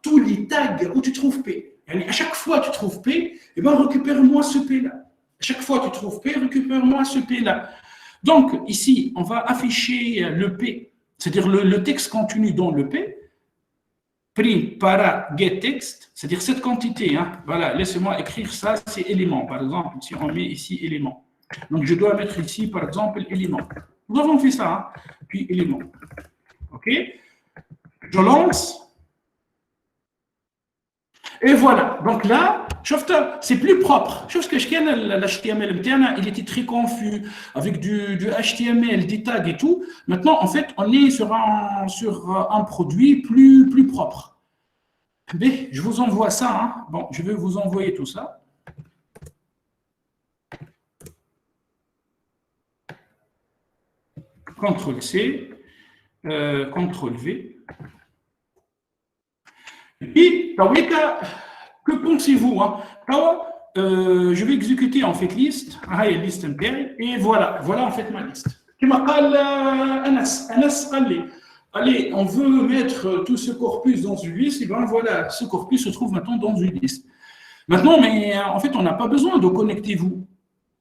tous les tags où tu trouves P. Et à chaque fois que tu trouves P, eh ben, récupère-moi ce P-là. À chaque fois que tu trouves P, récupère-moi ce P-là. Donc, ici, on va afficher le P, c'est-à-dire le texte contenu dans le P, print para get text, c'est-à-dire cette quantité. Hein. Voilà, laissez-moi écrire ça, c'est élément. Par exemple, si on met ici élément. Donc, je dois mettre ici, par exemple, élément. Nous avons fait ça, hein. Puis élément. OK? Je lance. Et voilà. Donc là, c'est plus propre. Chose que l'HTML, il était très confus avec du HTML, des tags et tout. Maintenant, en fait, on est sur un produit plus propre. Mais je vous envoie ça. Hein. Bon, je vais vous envoyer tout ça. CTRL-C, CTRL-V. Et puis, que pensez-vous? Hein? Je vais exécuter en fait liste, et voilà en fait ma liste. Allez, on veut mettre tout ce corpus dans une liste, et bien voilà, ce corpus se trouve maintenant dans une liste. Maintenant, mais en fait, on n'a pas besoin de connectez-vous.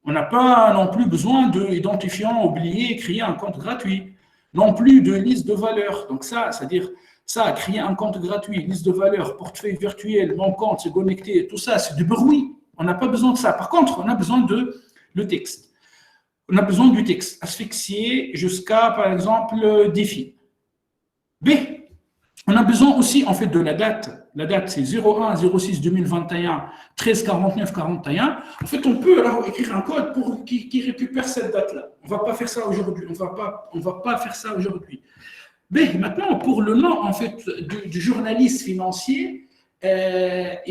On n'a pas non plus besoin d'identifiant, oublier, créer un compte gratuit. Non plus de liste de valeurs. Donc ça, c'est-à-dire, ça, créer un compte gratuit, liste de valeurs, portefeuille virtuel, mon compte, se connecter, tout ça, c'est du bruit. On n'a pas besoin de ça. Par contre, on a besoin de le texte. On a besoin du texte asphyxié jusqu'à, par exemple, défi. B, on a besoin aussi, en fait, de la date. La date, c'est 01-06-2021, 13-49-41. En fait, on peut alors écrire un code pour qui récupère cette date-là. On ne va pas faire ça aujourd'hui. On va pas faire ça aujourd'hui. B, maintenant, pour le nom, en fait, du journaliste financier, c'est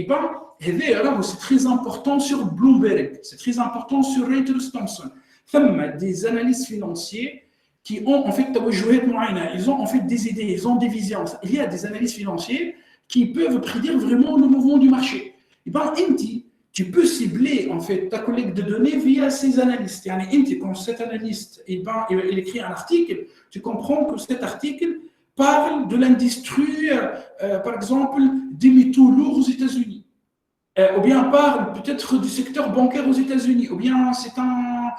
très important sur Bloomberg, c'est très important sur Reuters Thomson. Des analystes financiers qui ont en fait ils ont en fait des idées, ils ont des visions. Il y a des analystes financiers qui peuvent prédire vraiment le mouvement du marché. Et bien, tu peux cibler en fait ta collecte de données via ces analystes. Quand cet analyste il écrit un article, tu comprends que cet article parle de l'industrie, par exemple, des métaux lourds aux États-Unis. Ou bien parle peut-être du secteur bancaire aux États-Unis, ou bien c'est un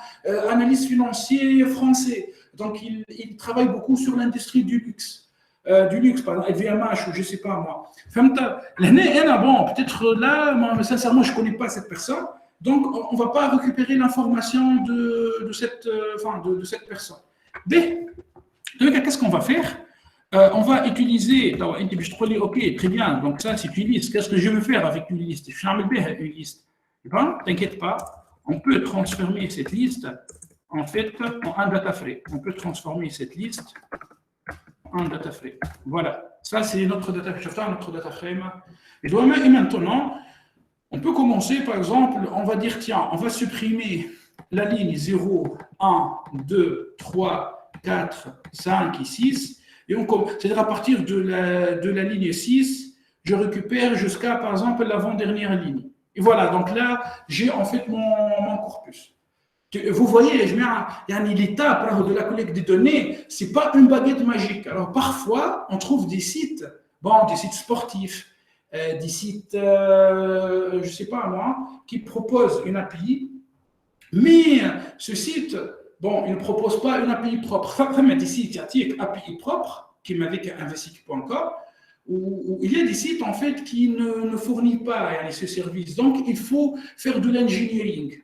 analyste financier français. Donc, il travaille beaucoup sur l'industrie du luxe. Par exemple, LVMH ou je ne sais pas moi. Peut-être là, moi, sincèrement, je ne connais pas cette personne. Donc, on ne va pas récupérer l'information de cette personne. Qu'est-ce qu'on va faire? On va utiliser, ok, très bien, donc ça c'est une liste. Qu'est-ce que je veux faire avec une liste? Je vais faire une liste. T'inquiète pas, on peut transformer cette liste en fait en un data frame. On peut transformer cette liste en data frame. Voilà, ça c'est notre data frame. Et maintenant, on peut commencer par exemple, on va dire tiens, on va supprimer la ligne 0, 1, 2, 3, 4, 5 et 6. Et c'est-à-dire à partir de la ligne 6, je récupère jusqu'à, par exemple, l'avant-dernière ligne. Et voilà, donc là, j'ai en fait mon corpus. Vous voyez, l'étape de la collecte des données, ce n'est pas une baguette magique. Alors parfois, on trouve des sites sportifs, des sites, je ne sais pas moi, qui proposent une API, mais ce site... Bon, il ne propose pas une API propre. Il y a des sites API propres, qui avec investic.com, où il y a des sites en fait qui ne fournissent pas ce service. Donc, il faut faire de l'engineering.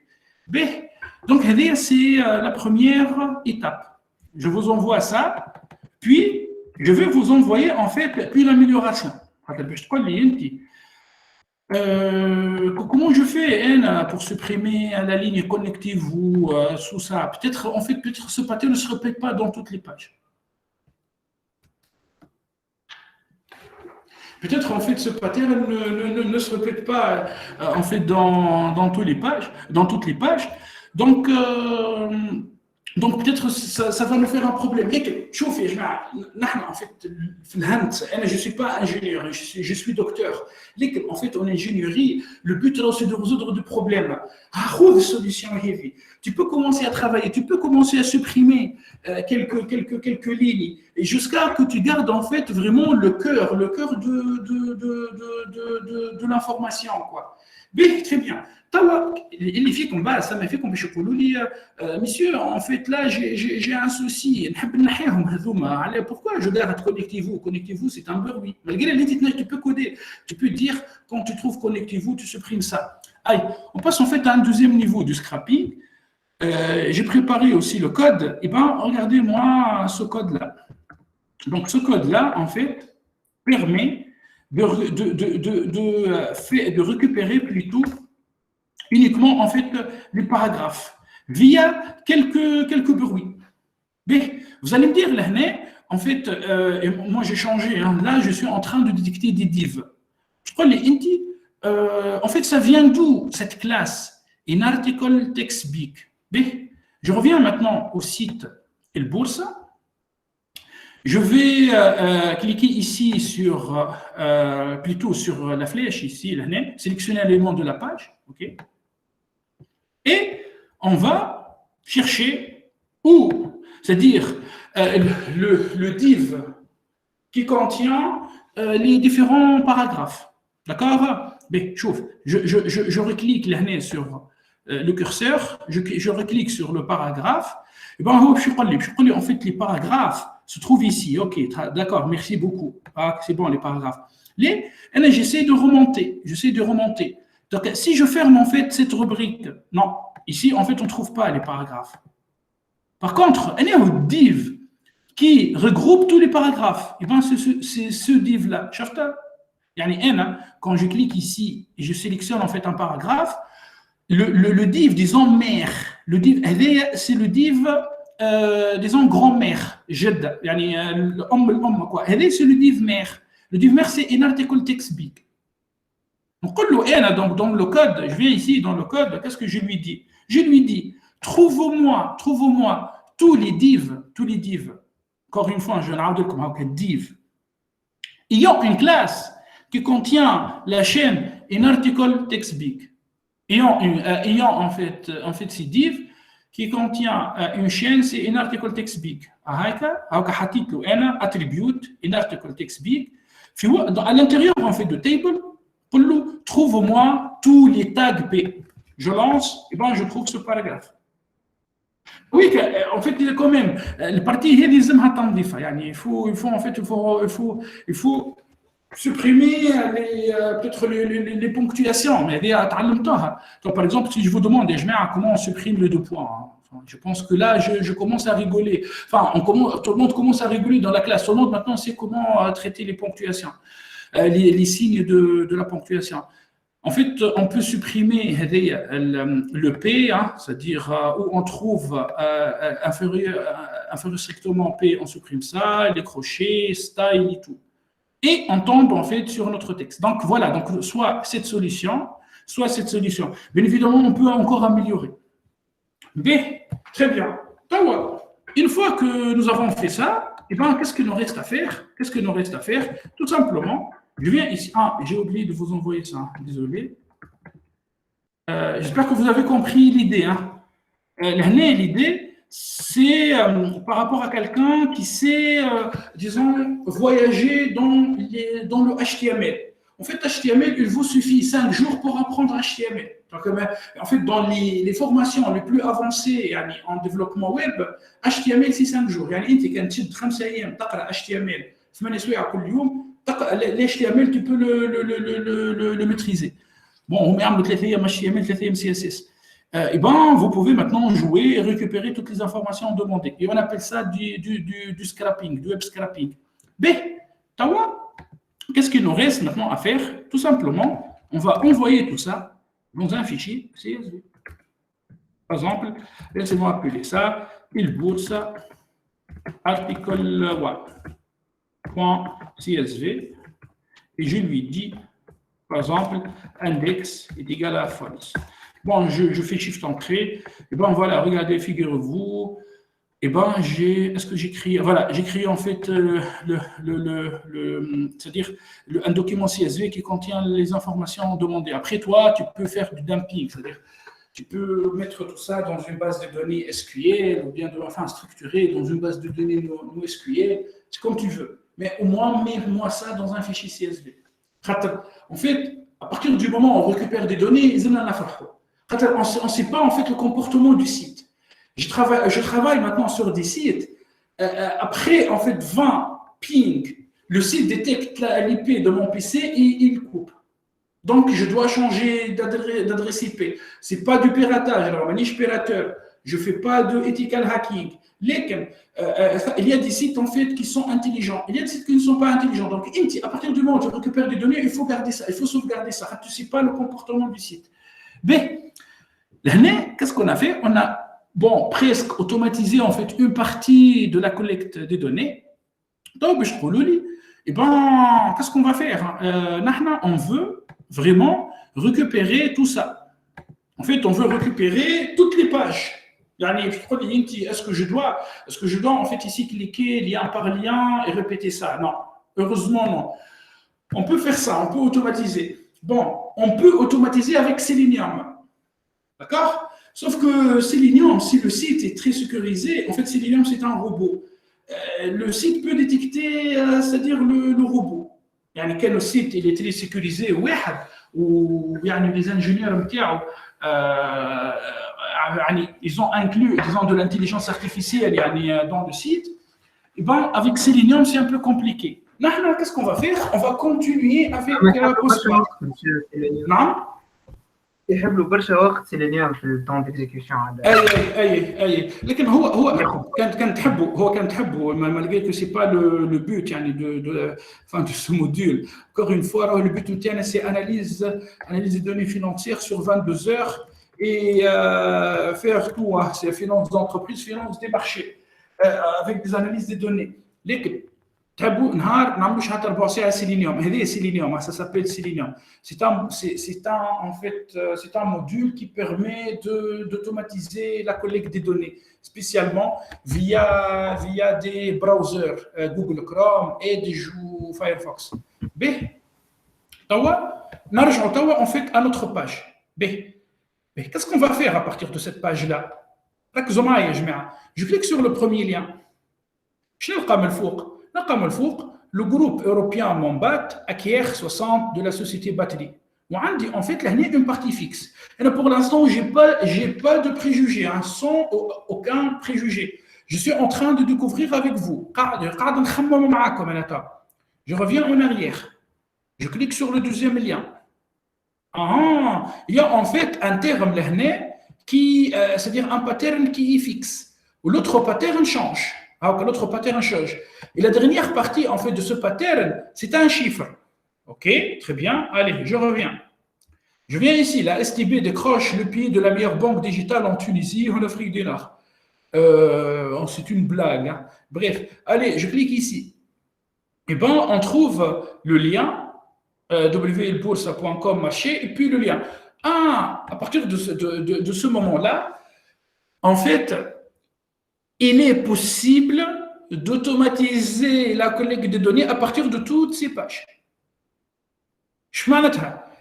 Donc, c'est la première étape. Je vous envoie ça, puis je vais vous envoyer en fait puis l'amélioration. Comment je fais pour supprimer la ligne connectez-vous sous ça? Peut-être ce pattern ne se répète pas dans toutes les pages. Peut-être en fait ce pattern ne se répète pas en fait dans toutes les pages. Donc Donc peut-être ça va nous faire un problème. Mais شوف يا جماعة نحن en fait في الهند أنا je suis pas ingénieur, je suis docteur. En fait en ingénierie le but c'est de résoudre des problèmes. خذ solution heavy. Tu peux commencer à travailler, tu peux commencer à supprimer quelques lignes et jusqu'à que tu gardes en fait vraiment le cœur de l'information quoi. Mais très bien. Les filles comme ça m'a fait comme je monsieur, en fait là j'ai un souci. Pourquoi je garde connectez-vous? Connectez-vous, c'est un bruit. Malgré les titres, tu peux coder. Tu peux dire quand tu trouves connectez-vous, tu supprimes ça. Allez, on passe en fait à un deuxième niveau du scrapping. J'ai préparé aussi le code. Et ben regardez-moi ce code-là. Donc ce code-là, en fait, permet de récupérer plutôt uniquement en fait les paragraphes via quelques bruits. Mais vous allez me dire là, en fait, moi j'ai changé. Hein, là, je suis en train de détecter des divs. Je crois les inti. En fait, ça vient d'où cette classe? In article text big. Mais je reviens maintenant au site El Boursa. Je vais cliquer ici plutôt sur la flèche ici, là, sélectionner l'élément de la page, ok? Et on va chercher où, c'est-à-dire le div qui contient les différents paragraphes, d'accord? Mais je reclique là sur le curseur, je reclique sur le paragraphe, et ben en fait les paragraphes se trouvent ici, ok, d'accord, merci beaucoup, ah, c'est bon les paragraphes. J'essaie de remonter. Donc, si je ferme en fait cette rubrique, non, ici en fait on ne trouve pas les paragraphes. Par contre, il y a un div qui regroupe tous les paragraphes. Et bien, c'est ce div-là. Quand je clique ici et je sélectionne en fait un paragraphe, le div, disons mère, le div, c'est le div, disons grand-mère, jed, quoi. C'est le div mère. Le div mère, c'est un article text big. Donc, dans le code, je viens ici dans le code, qu'est-ce que je lui dis? Je lui dis, trouve-moi tous les divs, encore une fois, je vais comme un div, ayant une classe qui contient la chaîne in article text big, ayant en fait ces divs qui contient une chaîne, c'est in article text big. Attribute in article text big. À l'intérieur en fait de table, trouve-moi tous les tags P. Je lance, et ben je trouve ce paragraphe. Oui, en fait, il est quand même, la partie هي اللي لازمها تنظيفها. يعني il faut supprimer peut-être les ponctuations, mais هذه تعلمتها. Donc par exemple, si je vous demande comment on supprime les deux points, hein, je pense que là je commence à rigoler. Enfin, tout le monde commence à rigoler dans la classe. Tout le monde maintenant sait comment traiter les ponctuations. Les signes de la ponctuation. En fait, on peut supprimer le P, hein, c'est-à-dire où on trouve inférieur strictement P, on supprime ça, les crochets, style et tout. Et on tombe en fait sur notre texte. Donc voilà, donc soit cette solution. Bien évidemment, on peut encore améliorer. Mais, très bien. Une fois que nous avons fait ça, eh ben, qu'est-ce qu'il nous reste à faire? Tout simplement, je viens ici. Ah, j'ai oublié de vous envoyer ça. Désolé. J'espère que vous avez compris l'idée. Hein. L'idée, c'est par rapport à quelqu'un qui sait, disons, voyager dans le HTML. En fait, HTML, il vous suffit 5 jours pour apprendre HTML. Donc, en fait, dans les formations les plus avancées en développement web, HTML, c'est 5 jours. يعني أنت كان تشد 5 أيام تقرأ HTML 8 سوايع كل يوم l'HTML, tu peux le maîtriser. Bon, on met un HTML, 3 CSS. Et ben, vous pouvez maintenant jouer et récupérer toutes les informations demandées. Et on appelle ça du scrapping, du web scrapping. Mais, qu'est-ce qu'il nous reste maintenant à faire? Tout simplement, on va envoyer tout ça dans un fichier CSV. Par exemple, laissez-moi appeler ça Il Boursa article 1.csv et je lui dis, par exemple, index est égal à false. Bon, je fais shift entrée, et bon voilà, regardez, figurez-vous, eh ben, est-ce que j'écris, voilà, j'écris en fait c'est-à-dire un document CSV qui contient les informations demandées. Après, toi, tu peux faire du dumping, c'est-à-dire tu peux mettre tout ça dans une base de données SQL ou bien enfin structuré dans une base de données NoSQL, c'est comme tu veux. Mais au moins, mets-moi ça dans un fichier CSV. En fait, à partir du moment où on récupère des données, on ne sait pas en fait le comportement du site. Je travaille maintenant sur des sites. Après, en fait, 20 ping, le site détecte l'IP de mon PC et il coupe. Donc, je dois changer d'adresse IP. Ce n'est pas du piratage. Alors, maniche pirateur, je ne fais pas de ethical hacking. Il y a des sites en fait qui sont intelligents. Il y a des sites qui ne sont pas intelligents. Donc, à partir du moment où tu récupères des données, il faut garder ça. Il faut sauvegarder ça. Tu ne sais pas le comportement du site. B. L'année, qu'est-ce qu'on a fait? On a presque automatisé en fait une partie de la collecte des données. Donc, je trouve qu'est-ce qu'on va faire? On veut vraiment récupérer tout ça. En fait, on veut récupérer toutes les pages. Est-ce que je dois en fait ici cliquer lien par lien et répéter ça? Non, heureusement non. On peut faire ça, on peut automatiser. Bon, on peut automatiser avec Selenium. D'accord? Sauf que Selenium, si le site est très sécurisé, en fait Selenium c'est un robot. Le site peut détecter, c'est-à-dire le robot. Quand le site il est très sécurisé, ou les ingénieurs ils ont inclus, disons, de l'intelligence artificielle dans le site, et ben, avec Selenium c'est un peu compliqué. Qu'est-ce qu'on va faire? On va continuer avec Postman. Non? يحبوا برشا وقت سيلينيوم في الطون ديكزيكيوشن اي لكن هو كان تحبه malgré que c'est pas le but de ce module. Encore une fois, le but c'est analyse des données financières sur 22 heures et faire tout, c'est finance d'entreprise, finance des marchés avec des analyses des données. تحبوا نهار نعملوا شحال 4 ساعه سيلينيوم هذه سيلينيوم ça s'appelle Selenium c'est un module qui permet d'automatiser la collecte des données spécialement via des browsers Google Chrome et des joues Firefox. B نرجعوا en fait à notre page. B qu'est-ce qu'on va faire à partir de cette page là? ركزوا معايا يا جماعه. Je clique sur le premier lien. شنو نلقى من الفوق؟ le groupe européen Mombat acquiert 60 de la société Battery. En fait, là, il y a une partie fixe. Et pour l'instant, je n'ai pas de préjugés, sans aucun préjugé. Je suis en train de découvrir avec vous. Je reviens en arrière. Je clique sur le deuxième lien. Il y a en fait un terme là, c'est-à-dire un pattern qui est fixe. Ou l'autre pattern change. L'autre pattern change. Et la dernière partie, en fait, de ce pattern, c'est un chiffre. OK, très bien. Allez, je reviens. Je viens ici. La STB décroche le pied de la meilleure banque digitale en Tunisie, en Afrique du Nord. C'est une blague. Bref, allez, je clique ici. Eh bien, on trouve le lien www.boursa.com marché et puis le lien. À partir de ce moment-là, en fait, il est possible d'automatiser la collecte de données à partir de toutes ces pages.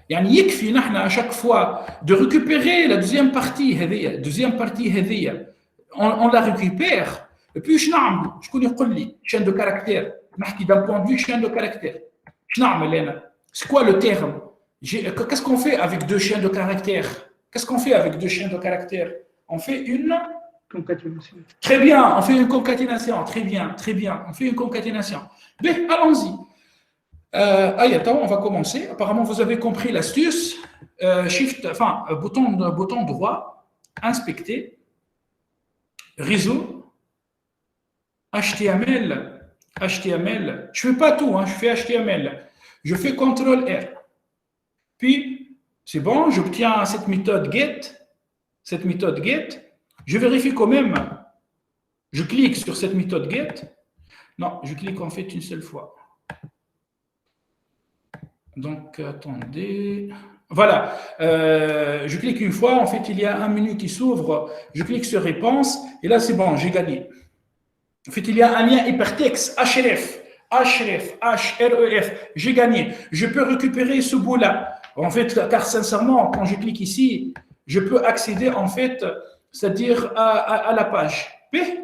يكفي نحن à chaque fois de récupérer la deuxième partie on la récupère et puis je نعمل شكون يقول لي chaîne de caractère نحكي d'un point de vue chaîne de caractère نعمل أنا c'est quoi le terme qu'est-ce qu'on fait avec deux chaînes de caractères on fait une concaténation. Très bien, on fait une concaténation. Très bien, on fait une concaténation. Mais allons-y. On va commencer. Apparemment, vous avez compris l'astuce. Bouton droit, inspecter, réseau, HTML. Je ne fais pas tout, je fais HTML. Je fais CTRL-R. Puis, c'est bon, j'obtiens cette méthode get. Je vérifie quand même. Je clique sur cette méthode get. Non, je clique en fait une seule fois. Donc, attendez. Voilà. Je clique une fois. En fait, il y a un menu qui s'ouvre. Je clique sur réponse. Et là, c'est bon, j'ai gagné. En fait, il y a un lien hypertexte, href, href, j'ai gagné. Je peux récupérer ce bout-là. En fait, car sincèrement, quand je clique ici, je peux accéder, en fait, c'est-à-dire à la page.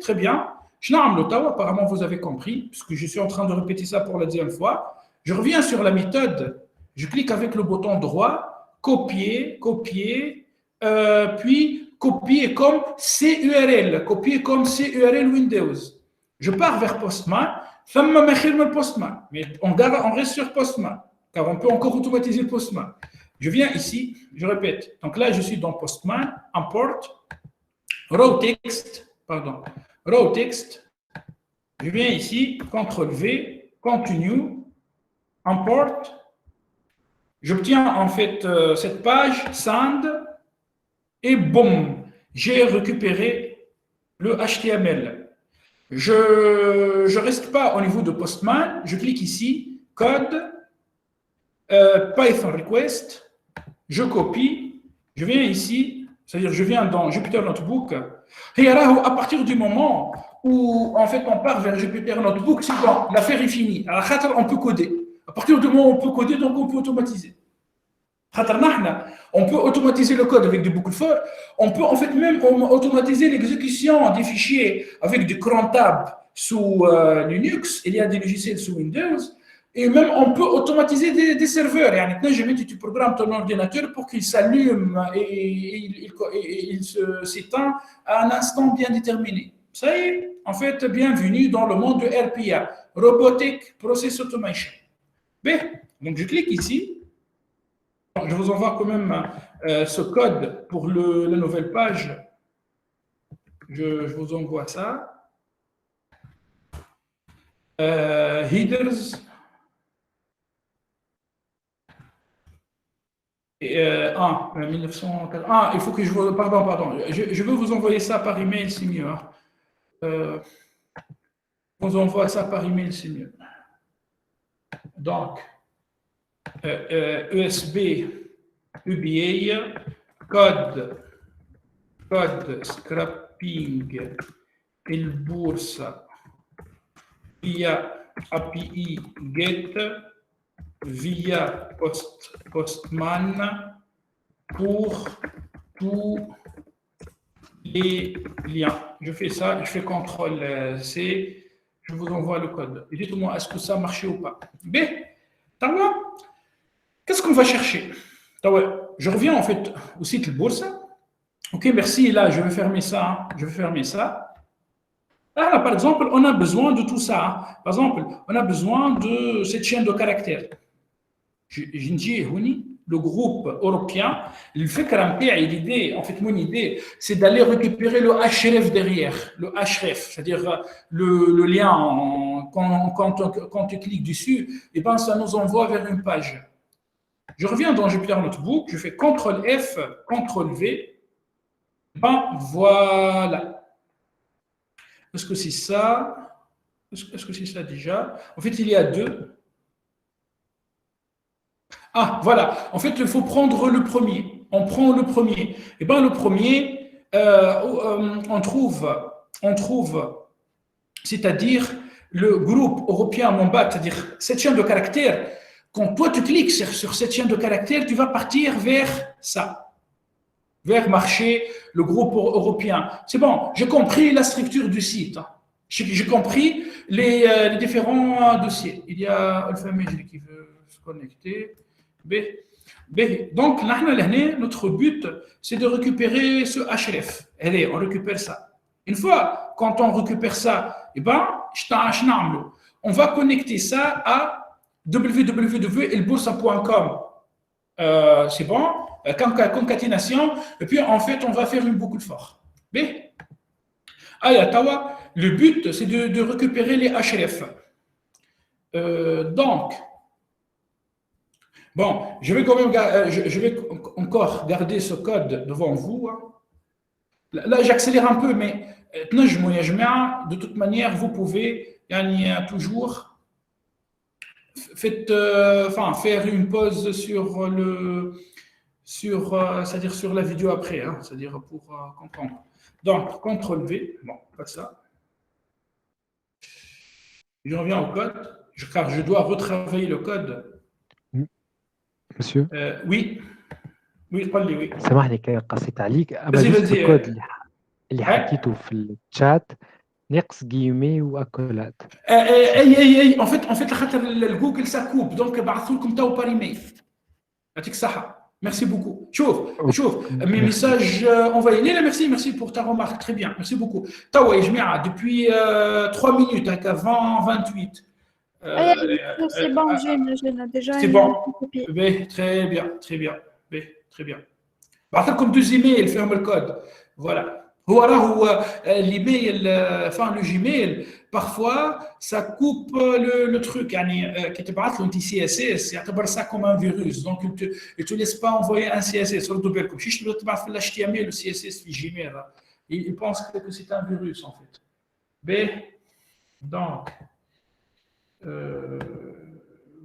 Très bien. Apparemment, vous avez compris, puisque je suis en train de répéter ça pour la deuxième fois. Je reviens sur la méthode. Je clique avec le bouton droit, copier, copier, puis copier comme CURL, copier comme CURL Windows. Je pars vers Postman, Postman, mais on reste sur Postman, car on peut encore automatiser Postman. Je viens ici, je répète. Donc là, je suis dans Postman, import, raw text, pardon, raw text. Je viens ici, CTRL-V, continue, import. J'obtiens en fait cette page, send, et boum, j'ai récupéré le HTML. Je ne reste pas au niveau de Postman, je clique ici, code, Python request, je copie, je viens ici, c'est-à-dire je viens dans Jupyter Notebook, et alors, à partir du moment où en fait on part vers Jupyter Notebook, c'est bon, l'affaire est finie. Alors, on peut coder. À partir du moment où on peut coder, donc on peut automatiser. On peut automatiser le code avec des boucles for. On peut en fait même automatiser l'exécution des fichiers avec du cron tab sous Linux. Il y a des logiciels sous Windows. Et même on peut automatiser des serveurs. Je mets tu programmes ton ordinateur pour qu'il s'allume et il s'éteint à un instant bien déterminé. Ça y est, en fait, bienvenue dans le monde de RPA, Robotic Process Automation. Donc je clique ici. Je vous envoie quand même ce code pour la nouvelle page. Je vous envoie ça. Headers. Il faut que je vous... Pardon. Je veux vous envoyer ça par email, c'est mieux. Je vous envoie ça par email, c'est mieux. Donc, USB, UBA, code scrapping, il Bursa via API GET, via Postman pour tous les liens. Je fais ça, je fais CTRL-C, je vous envoie le code. Et dites-moi, est-ce que ça a marché ou pas? Qu'est-ce qu'on va chercher? Je reviens en fait au site de Boursa. Ok, merci. Là, je vais fermer ça. Je vais fermer ça. Là, par exemple, on a besoin de tout ça. Par exemple, on a besoin de cette chaîne de caractères. Le groupe européen, le fait l'idée, en fait, mon idée, c'est d'aller récupérer le href derrière, le href, c'est-à-dire le lien, quand tu cliques dessus, et ben, ça nous envoie vers une page. Je reviens dans Jupyter Notebook, je fais CTRL-F, CTRL-V, ben voilà. Est-ce que c'est ça? Est-ce que c'est ça déjà? En fait, il y a deux. Ah, voilà. En fait, il faut prendre le premier. On prend le premier. Et bien, le premier, on trouve, c'est-à-dire le groupe européen Mombat, c'est-à-dire cette chaîne de caractères. Quand toi, tu cliques sur cette chaîne de caractères, tu vas partir vers ça, vers marché, le groupe européen. C'est bon, j'ai compris la structure du site. J'ai compris les différents dossiers. Il y a Alpha Major qui veut se connecter. Donc, notre but, c'est de récupérer ce href. Allez, on récupère ça. Une fois, quand on récupère ça, on va connecter ça à www.elboursa.com. C'est bon, concaténation, et puis en fait, on va faire une boucle for. Le but, c'est de récupérer les href. Donc, bon, je vais encore garder ce code devant vous. Là, j'accélère un peu, mais de toute manière, vous pouvez toujours faire une pause c'est-à-dire sur la vidéo après, c'est-à-dire pour comprendre. Donc, CTRL-V, bon, pas ça. Je reviens au code, car je dois retravailler le code. Monsieur, Oui, oui, قل لي oui. سامحني قصيت عليك. أما Vas-y, جوست vas-y. الكود اللي حكيته في الشات ناقص جيمي واكولات. اي en fait خاطر الجوجل ça coupe donc بعثوا لكم تو par email. يعطيك الصحة. Merci beaucoup. شوف mes messages envoyés. Là, merci pour ta remarque. Très bien. Merci beaucoup. توا يا جماعة depuis 3 minutes هكا 28. C'est bon, j'ai déjà C'est bon. Très bien, très bien. Très bien. بعث لكم 2 ايميل فيهم الكود. Voilà. هو راهو الايميل enfin le Gmail parfois ça coupe le truc يعني كي تبعث له انت CSS يعتبر ça comme un virus donc il te laisse pas envoyer un CSS ردوا بالكم شيش تبعث في HTML ou CSS في Gmail il pense que c'est un virus en fait. Donc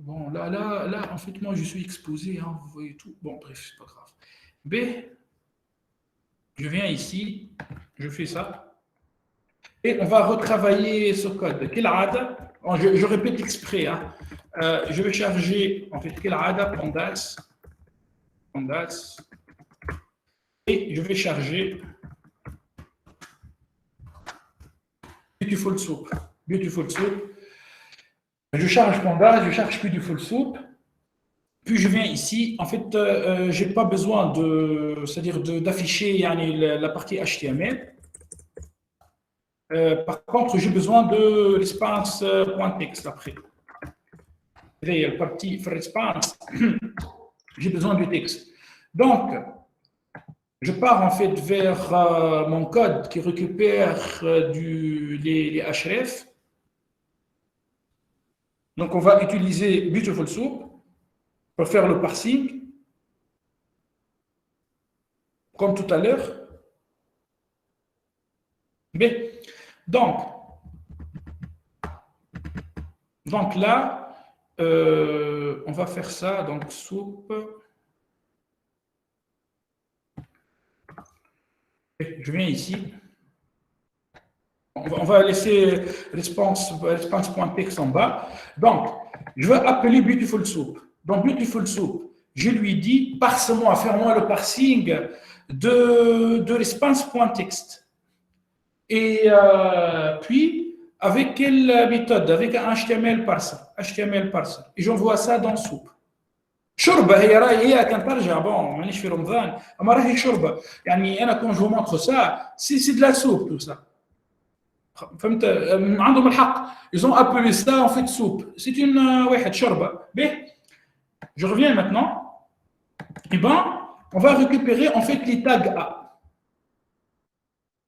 bon là en fait moi je suis exposé hein, vous voyez tout bon bref c'est pas grave. Je viens ici, je fais ça, et on va retravailler ce code. Je répète exprès, hein. Je vais charger, en fait, pandas, et je vais charger Beautiful Soup. Je charge pandas, je charge Beautiful Soup. Puis je viens ici, en fait, je n'ai pas besoin c'est-à-dire d'afficher la partie HTML. Par contre, j'ai besoin de response.txt après. La partie response, j'ai besoin du texte. Donc, je pars en fait vers mon code qui récupère les href. Donc, on va utiliser Beautiful Soup pour faire le parsing, comme tout à l'heure. Donc là, on va faire ça, donc soupe. Je viens ici. On va laisser response.txt en bas. Donc, je vais appeler Beautiful Soup. Dans Beautiful Soup, je lui dis, parse-moi, fais-moi le parsing de response.txt. Et puis, avec quelle méthode? Avec un HTML parser. Et j'envoie ça dans Soup. شوربة هي راهي كان ترجع bon مانيش في رمضان اما راهي شوربة يعني انا كون جو مونتر سا سي دو لا سوب تو سا فهمت عندهم الحق ils ont appelé ça en fait soupe c'est une واحد شوربة je reviens maintenant et on va récupérer en fait les tags A.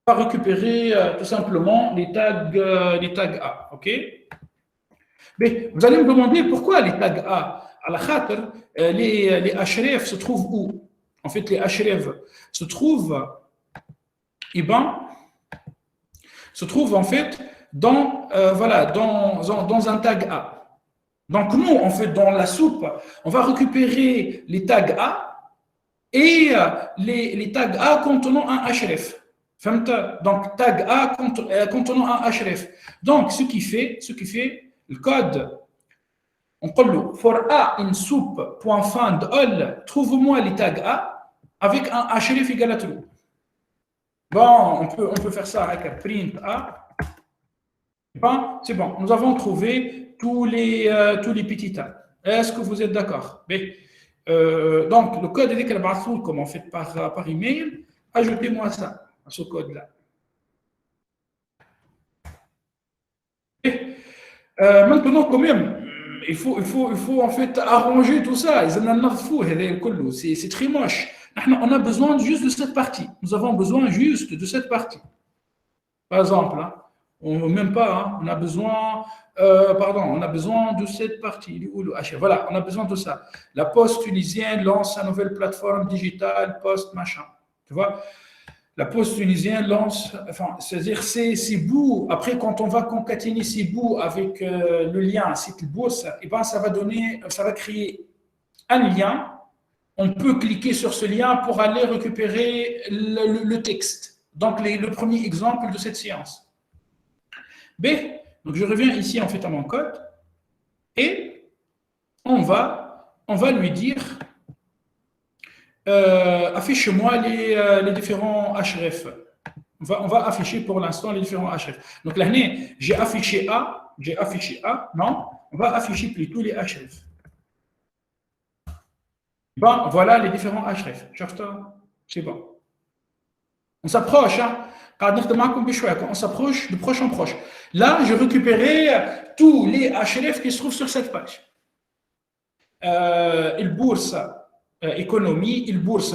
On va récupérer tout simplement les tags A, ok? Mais vous allez me demander pourquoi les tags A. À la khater, les href se trouvent où? En fait, les href se trouvent, en fait dans un tag A. Donc nous, en fait, dans la soupe, on va récupérer les tags A et les tags A contenant un href. Donc tag A contenant un href. Donc ce qui fait le code. On dit for A in soup.find all, trouve-moi les tags A avec un href égal à true. Bon, on peut faire ça avec un print A. Bon, c'est bon. Nous avons trouvé tous les petits tags. Est-ce que vous êtes d'accord? Donc, le code est comme on fait par email. Ajoutez-moi ça à ce code-là. Maintenant, quand même, il faut en fait arranger tout ça. C'est très moche. On a besoin juste de cette partie. Nous avons besoin juste de cette partie. Par exemple, même pas, hein, on a besoin de cette partie. Voilà, on a besoin de ça. La Poste tunisienne lance sa nouvelle plateforme digitale, Poste machin. Tu vois? La Poste tunisienne lance, c'est-à-dire ces bouts, après quand on va concaténer ces bouts avec le lien site bourse, et ça va créer un lien. On peut cliquer sur ce lien pour aller récupérer le texte. Donc le premier exemple de cette séance. Donc, je reviens ici en fait à mon code et on va lui dire affiche-moi les différents href. On va afficher pour l'instant les différents href. Donc là, j'ai affiché A, non, on va afficher plutôt les href. Bon, voilà les différents href. C'est bon. On s'approche, hein. On s'approche de proche en proche. Là, j'ai récupéré tous les href qui se trouvent sur cette page. Il bourse économie, il bourse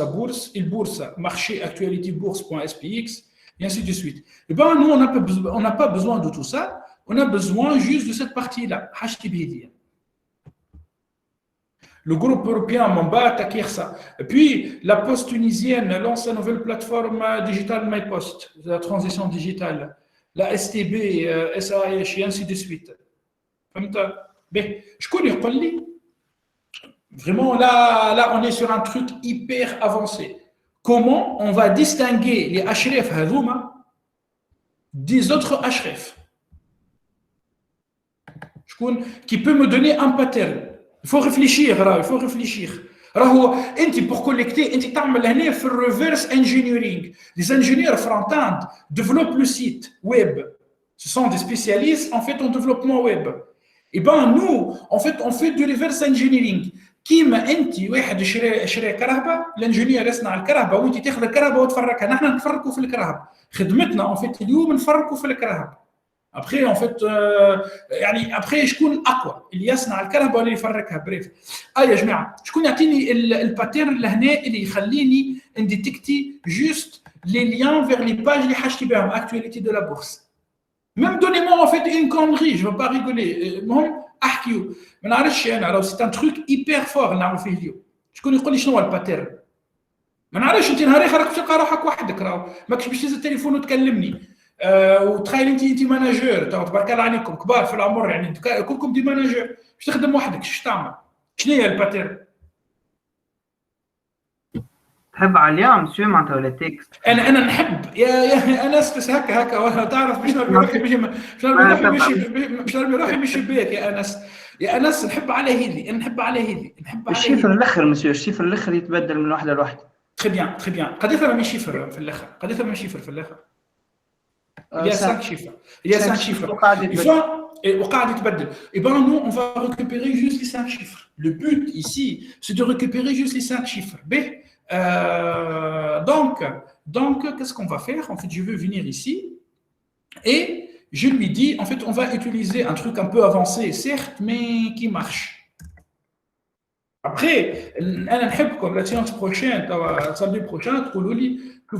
marché actualité bourse.spx, et ainsi de suite. Et bien, nous, on n'a pas besoin de tout ça, on a besoin juste de cette partie-là, HTTP. Le groupe européen Mamba attaque ça. Et puis, la Poste tunisienne lance la nouvelle plateforme digitale MyPost, la transition digitale. La STB, SAH, et ainsi de suite. Je connais pas le Vraiment, là, on est sur un truc hyper avancé. Comment on va distinguer les href hadouma des autres href qui peut me donner un pattern. Il faut réfléchir. Pour collecter, tu fais le reverse engineering. Les ingénieurs front-end développent le site web. Ce sont des spécialistes en fait en développement web. Et bien nous, en fait, on fait du reverse engineering. كيما انت واحد شري كهرباء الانجينير يصنع الكهرباء وانت تاخذ الكهرباء وتفركها نحن نفركوا في الكهرباء خدمتنا en fait اليوم نفركوا في الكهرباء après en fait يعني après شكون اقوى اللي يصنع الكهرباء ولا يفركها بريف يا جماعه شكون يعطيني الباترن لهنا اللي يخليني نديتكتي جوست لي ليان فيغ لي باج اللي حاجتي بهم اكtualité de la bourse même donnez-moi en fait une connerie je ne vais pas rigoler المهم احكيو ما نعرفش انا راه سي ان تروك ايبر فور نعمل فيه اليوم شكون يقول لي شنو هو الباترن ما نعرفش انت نهار اخر راك تلقى روحك وحدك راه ماكش باش تهز التليفون وتكلمني وتخيل انت ماناجور تبارك الله عليكم كبار في العمر يعني كلكم دي ماناجور باش تخدم وحدك اش تعمل شنو هي الباترن تحب عليها مسيو معناتها ولا تكست انا نحب يا انس بس هكا ولا تعرف باش نرمي روحي مش شباك يا انس نحب على هذه الشيفر الاخر مسيو الشيفر الاخر يتبدل من واحده لواحده تري بيان قداش راه شيفر في الاخر il y a 5 chiffres وقاعد يتبدل et ben nous on va récupérer juste les 5 chiffres le but ici c'est de récupérer juste les 5 chiffres donc qu'est-ce qu'on va faire en fait je veux venir ici et je lui dis en fait on va utiliser un truc un peu avancé certes mais qui marche après انا نحبكم la séance prochaine samedi prochain تقولوا لي que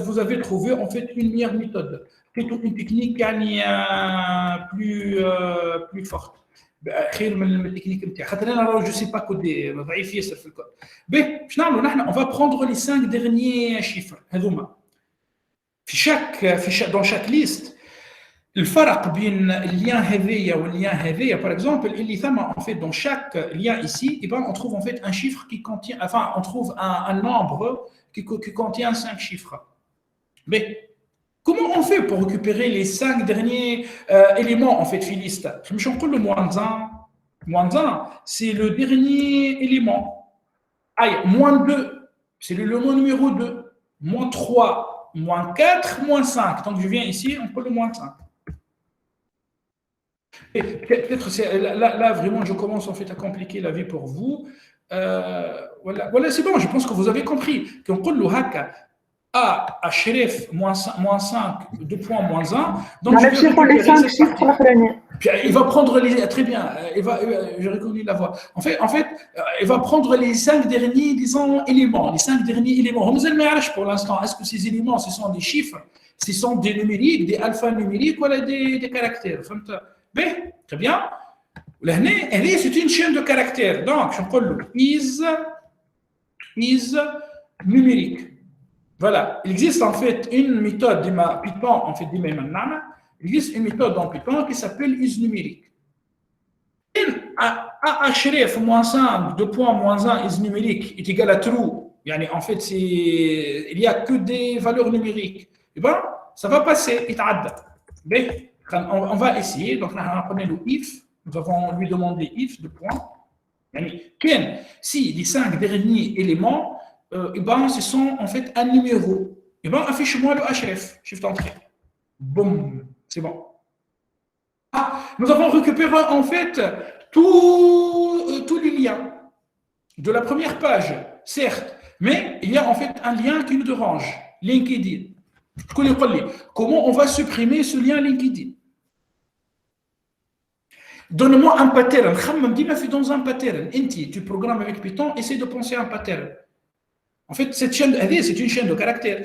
vous avez trouvé en fait une meilleure méthode plutôt une technique plus forte خير من التكنيك نتاعي خاطر انا جو سي با كودي ضعيف ياسر في الكود باش نعملوا نحن on va prendre les 5 derniers chiffres هذوما في dans chaque liste الفرق بين اللين هذايا واللين هذايا par exemple اللي ثم en fait dans chaque lien ici et ben on trouve en fait un chiffre qui contient enfin on trouve un nombre qui contient 5 chiffres mais comment on fait pour récupérer les 5 derniers éléments en fait في liste je me نقول له moins 1 c'est le dernier élément moins 2 c'est l'élément numéro 2 moins 3 moins 4 moins 5 donc je viens ici on peut le moins 5 et peut-être là vraiment je commence en fait à compliquer la vie pour vous voilà c'est bon je pense que vous avez compris qu'on peut le hacker à href moins 5 2 points moins 1 donc je vais pour les 5 chiffres il va prendre les très bien je reconnais la voix en fait il va prendre les 5 derniers disons éléments les 5 derniers éléments pour l'instant est-ce que ces éléments ce sont des chiffres ce sont des numériques des alphanumériques ou des caractères très bien là c'est une chaîne de caractères donc je peux le is numérique. Voilà, il existe en fait une méthode de Python, en fait, il existe une méthode dans Python qui s'appelle isNumérique. href moins 5, 2 points moins 1 isNumérique est égal à true. En fait, il n'y a que des valeurs numériques. Et bien, ça va passer, il t'adda. On va essayer. Donc, on va prendre le if. Nous avons lui demandé if de point. Si les 5 derniers éléments, ce sont en fait un numéro, affiche-moi le href. Shift entrée. Boum, c'est bon. Nous avons récupéré en fait tous les liens de la première page, certes, mais il y a en fait un lien qui nous dérange, LinkedIn. Comment on va supprimer ce lien LinkedIn? Donne-moi un pattern. Dans un pattern. Tu programmes avec Python, essaie de penser à un pattern. En fait, cette chaîne, c'est une chaîne de caractères.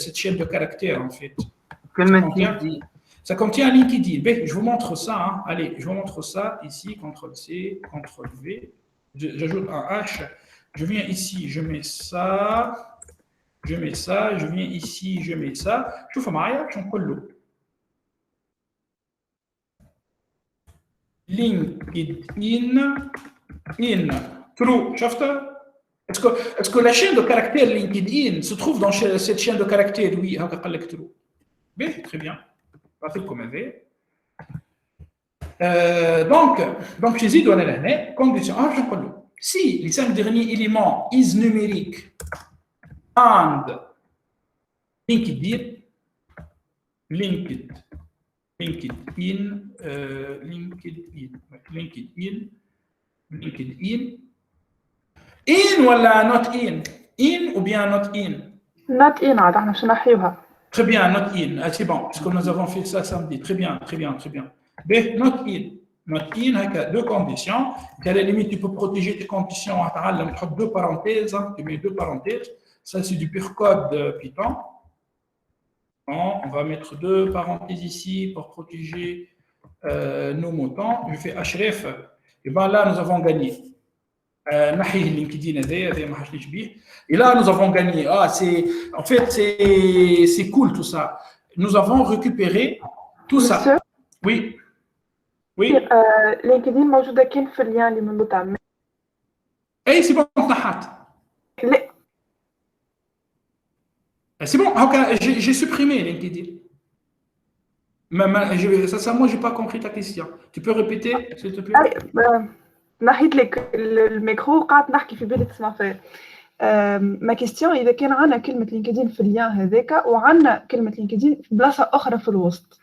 Cette chaîne de caractères, en fait. Ça contient un LinkedIn. Je vous montre ça. Allez, je vous montre ça ici. CTRL-C, CTRL-V. J'ajoute un H. Je viens ici, je mets ça. Je mets ça. Je viens ici, je mets ça. Je fais معايا باش نقول له LinkedIn in true. Est-ce que la chaîne de caractères LinkedIn se trouve dans cette chaîne de caractères? Oui, true. Bien, très bien. Comme donc chez Zid, on a la condition. Si les 5 derniers éléments is numérique and LinkedIn, in ou not in? In ou bien not in? Not in, عاد احنا باش نحيوها. Très bien, not in. C'est bon, parce que nous avons fait ça samedi. Très bien. Not in. Not in, avec 2 conditions. À la limite, tu peux protéger tes conditions. Tu mets 2 parenthèses. Ça, c'est du pur code de Python. Bon, on va mettre 2 parenthèses ici pour protéger nos moutons. Je fais href. Et bien là, nous avons gagné. Et là, nous avons gagné. En fait, c'est cool tout ça. Nous avons récupéré tout ça. Oui. LinkedIn موجودة كاين في اللين اللي من البطاقة. اي سي بون نحات. C'est bon, j'ai supprimé LinkedIn. Ça, moi, je n'ai pas compris ta question. Tu peux répéter, s'il te plaît? نحيت لك الميكرو قعدت نحكي في بالي تسمع فيا. ما كيستيون إذا كان عندنا كلمة لينكدين في اللين هذاك وعندنا كلمة لينكدين في بلاصة أخرى في الوسط.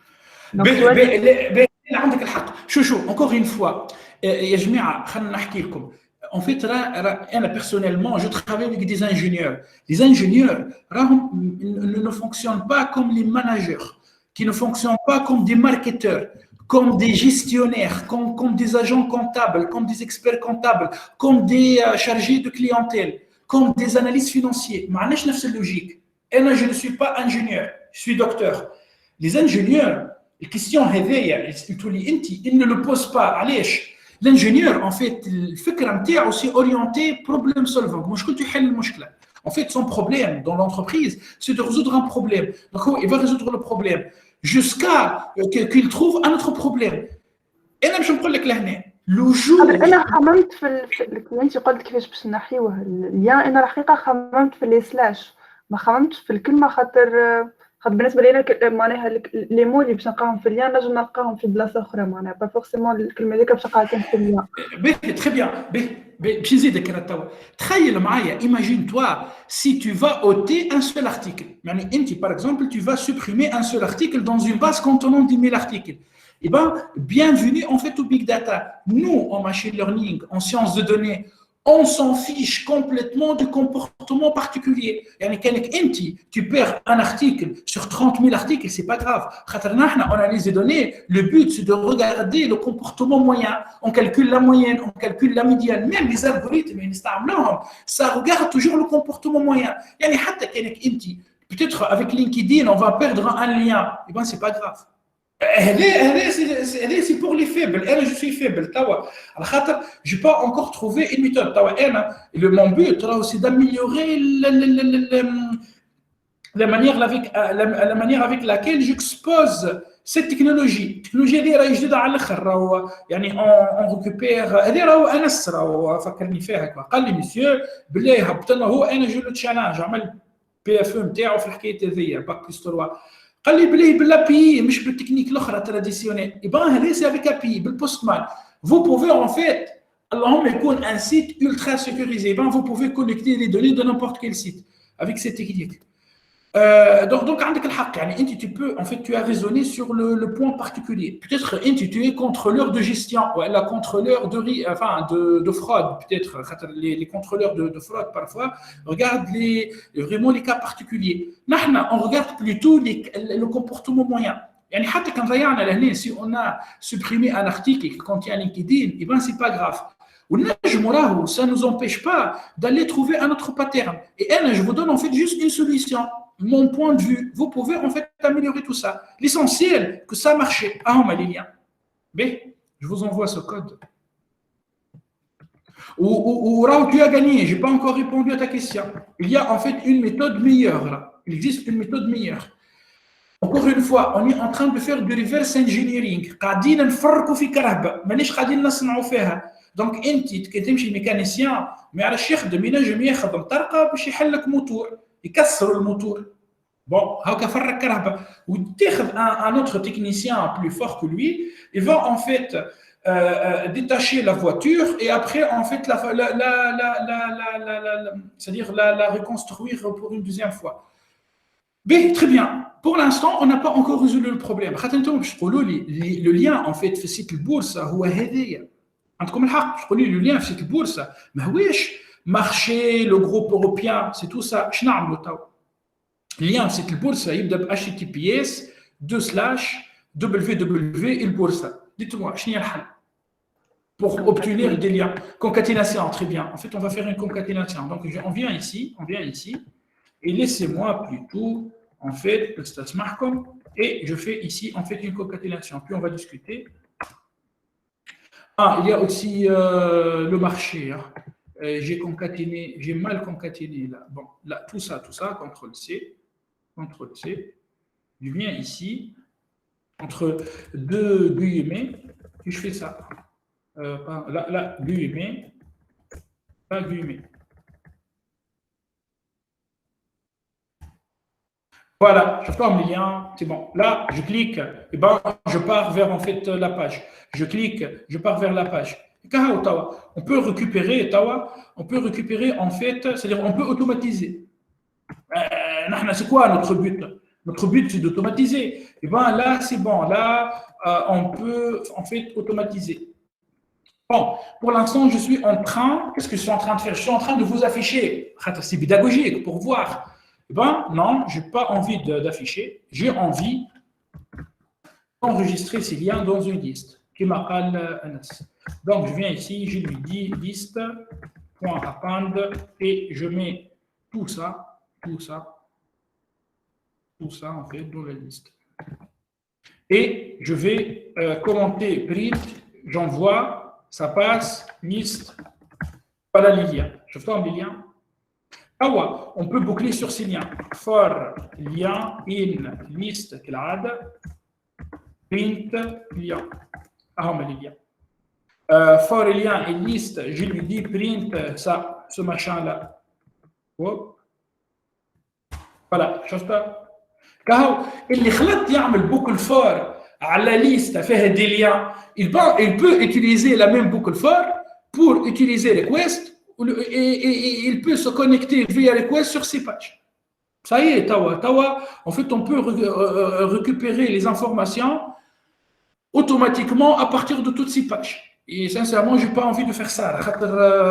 عندك الحق. شو encore une fois يا جماعة خلينا نحكي لكم. En fait, là, personnellement, je travaille avec des ingénieurs. Les ingénieurs ne fonctionnent pas comme les managers, qui ne fonctionnent pas comme des marketeurs, comme des gestionnaires, comme des agents comptables, comme des experts comptables, comme des chargés de clientèle, comme des analystes financiers. Mais on a la logique. Et là, je ne suis pas ingénieur, je suis docteur. Les ingénieurs, les questions ils ne le posent pas. Allez, l'ingénieur, en fait, le aussi orienté problem solving. En fait, son problème dans l'entreprise, c'est de résoudre un problème. Donc, il va résoudre le problème jusqu'à qu'il trouve un autre problème. Et là, je me dis que le jour. أنا خممت في أنت قلت كيفاش باش نحيوه اليان. أنا الحقيقة خممت في لي سلاش، ما خممتش في الكلمة خاطر بالنسبة لي معناها لي مو اللي باش نلقاهم في اليان نجم نلقاهم في بلاصة أخرى معناها با فورسيمون الكلمة هذيك باش نلقاها كان في اليان. Très bien. باش نزيدك أنا توا. تخيل معايا، imagine toi si tu vas ôter un seul article. يعني أنت par exemple tu vas supprimer un seul article dans une base contenant 10 000 articles. Eh bien, bienvenue en fait au Big Data. Nous, en machine learning, en sciences de données, on s'en fiche complètement du comportement particulier. Tu perds un article sur 30 000 articles, c'est pas grave. On analyse les données, le but c'est de regarder le comportement moyen. On calcule la moyenne, on calcule la médiane. Même les algorithmes, ça regarde toujours le comportement moyen. Peut-être avec LinkedIn, on va perdre un lien. Eh bien, c'est pas grave. C'est pour les faibles. Je suis faible. Je n'ai pas encore trouvé une méthode. Mon but, c'est d'améliorer la manière avec laquelle j'expose cette technologie. La technologie, on récupère. Monsieur, je le challenge. PFE, bac plus 3. قال لي بلي بالAPI مش بالتكنيك الاخرى traditionnelle. Et ben c'est avec API بالبوستمان. Vous pouvez en fait اللهم يكون un site ultra sécurisé. Ben vous pouvez connecter les données de n'importe quel site avec cette technique. Donc عندك الحق يعني انت tu peux en fait tu as raisonné sur le point particulier. Peut-être tu es contrôleur de gestion ou la contrôleur de fraude peut-être les contrôleurs de fraude parfois regardent vraiment les cas particuliers. نحن on regarde plutôt le comportement moyen. يعني حتى كان ضيعنا لهنا si on a supprimé un article qui contient LinkedIn, et ben c'est pas grave. Ça ne nous empêche pas d'aller trouver un autre pattern. Et je vous donne en fait juste une solution. Mon point de vue, vous pouvez en fait améliorer tout ça. L'essentiel, que ça marche. Ah, on a les liens. B, je vous envoie ce code. Ou Raoult, tu as gagné, je n'ai pas encore répondu à ta question. Il y a en fait une méthode meilleure là. Il existe une méthode meilleure. Encore une fois, on est en train de faire du reverse engineering. قاعدين نفركوا في كرهبة، مانيش قاعدين نصنعوا فيها. دونك انت كي تمشي الميكانيسيان ما يعرفش يخدم، ينجم ياخذ مطرقه باش يحل لك موتور، يكسر الموتور. بون هاكا فرك كرهبه، وتاخذ ان اوتر تكنيسيان بلو فور كو لوي، il va en fait détacher la voiture et après en fait c'est-à-dire la reconstruire pour une deuxième fois. Mais très bien. Pour l'instant, on n'a pas encore résolu le problème. Le lien en fait في site البورصه هو هذايا. عندكم الحق تقولي لي لو لين في سيت البورصه ماهوش مارشي لو جروب اوروبيان سي تو سا. اش نعملوا تو؟ اللين في سيت البورصه يبدا ب https www البورصه. Dites-moi شنو هي الحل pour obtenir des liens? Concaténation, très bien. En fait, on va faire une concaténation. Donc, on vient ici, et laissez-moi plutôt, en fait, le status marcom, et je fais ici, en fait, une concaténation. Puis, on va discuter. Ah, il y a aussi le marché. Hein. J'ai mal concaténé là. Bon, là, tout ça, CTRL-C. Je viens ici, entre deux guillemets, et je fais ça. Là, guillemets, pas guillemets. Voilà, je ferme le lien, c'est bon. Là, je clique, et ben, je pars vers en fait la page. Je clique, je pars vers la page. On peut récupérer en fait, c'est-à-dire on peut automatiser. C'est quoi notre but? Notre but, c'est d'automatiser. Et bien là, c'est bon. Là, on peut en fait automatiser. Bon, pour l'instant, je suis en train, qu'est-ce que je suis en train de faire? Je suis en train de vous afficher. C'est pédagogique pour voir. Eh bien, non, je n'ai pas envie d'afficher. J'ai envie d'enregistrer ces liens dans une liste. Donc, je viens ici, je lui dis liste.append et je mets tout ça en fait dans la liste. Et je vais commenter print, j'envoie, ça passe, liste, voilà les liens. Je ferme les liens. Ah ouais, on peut boucler sur ces liens. For lien in liste print lien. Ah mais les liens. For lien in liste, je lui dis print ça, ce machin là. Hop. Voilà, شفتها. كهو اللي خلط يعمل boucle for على liste فيها des liens. Il peut utiliser la même boucle for pour utiliser request. Et il peut se connecter via request sur ces pages. Ça y est, Tawa. En fait, on peut récupérer les informations automatiquement à partir de toutes ces pages. Et sincèrement, je n'ai pas envie de faire ça.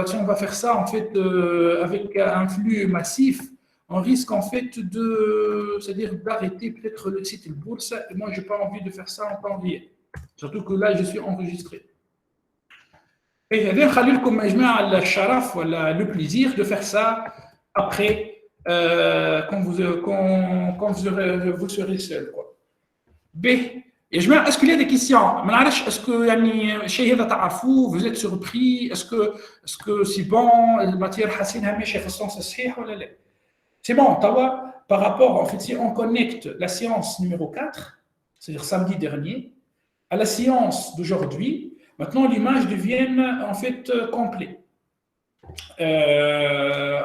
Si on va faire ça, en fait, avec un flux massif, on risque en fait c'est-à-dire d'arrêter peut-être le site de bourse. Et moi, je n'ai pas envie de faire ça en temps réel. Surtout que là, je suis enregistré. Et le plaisir de faire ça après, quand vous serez seul. Est-ce qu'il y a des questions? Est-ce que vous êtes surpris? Est-ce que c'est bon? La matière c'est bon, par rapport, en fait, si on connecte la séance numéro 4, c'est-à-dire samedi dernier, à la séance d'aujourd'hui, maintenant, l'image devient en fait complète.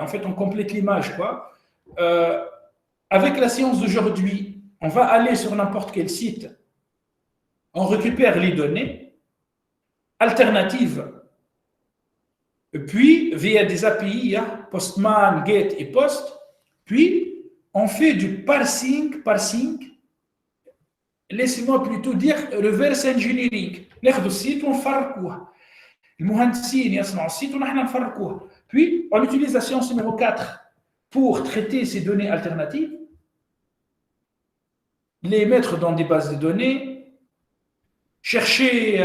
En fait, on complète l'image, quoi. Avec la séance d'aujourd'hui, on va aller sur n'importe quel site, on récupère les données alternatives, et puis via des API, Postman, Get et Post, puis on fait du parsing, laissez-moi plutôt dire reverse engineering. ناخذ السيت ونفرقوه. المهندسين يصنعوا السيت ونحن نفرقوه. Puis on utilise la science numéro 4 pour traiter ces données alternatives, les mettre dans des bases de données, chercher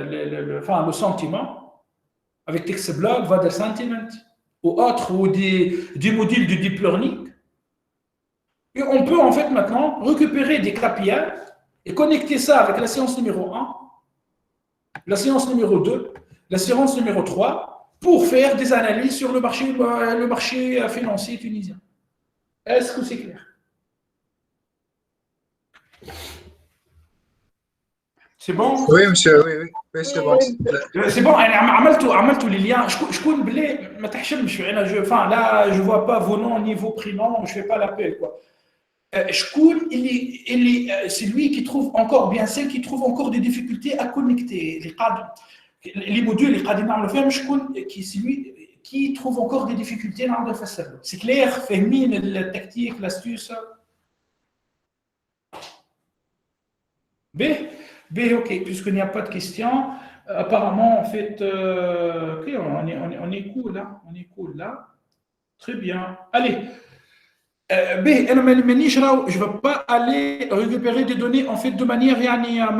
le sentiment avec TextBlog, Vader Sentiment ou autres, ou des modules de deep learning. Et on peut en fait maintenant récupérer des KPI et connecter ça avec la séance numéro 1, la séance numéro 2, la séance numéro 3 pour faire des analyses sur le marché financier tunisien. Est-ce que c'est clair? C'est bon? Oui, monsieur, oui, c'est bon. C'est bon, عملتوا les liens. شكون بالله ما تحشمش انا enfin là je vois pas vos noms ni vos prénoms, je fais pas l'appel quoi. شكون c'est lui qui trouve encore bien celle qui trouve encore des difficultés à connecter les modules اللي قاعدين نعملوا فيهم شكون c'est lui qui trouve encore des difficultés نعاود نفسر. C'est clair, فاهمين التكتيك l'astuce. B, ok, puisqu'il n'y a pas de questions, apparemment, en fait, ok, on est cool là, très bien. Allez, B, je ne vais pas aller récupérer des données en fait de manière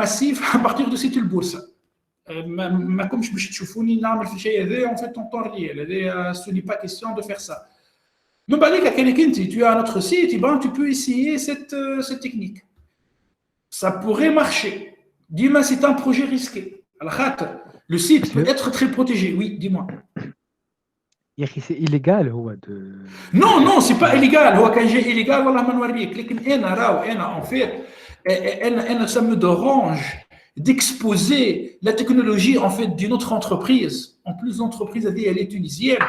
massive à partir de cette bourse. ما كمش باش تشوفوني نعمل في الشيء هذا en fait en temps réel, ce n'est pas question de faire ça. Mais tu as notre site, tu peux essayer cette technique. Ça pourrait marcher. Dis-moi, c'est un projet risqué. Le site peut être très protégé. Oui, dis-moi. C'est illégal. Non, c'est pas illégal. Quand j'ai illégal, en fait, ça me dérange d'exposer la technologie en fait d'une autre entreprise. En plus, l'entreprise elle est tunisienne.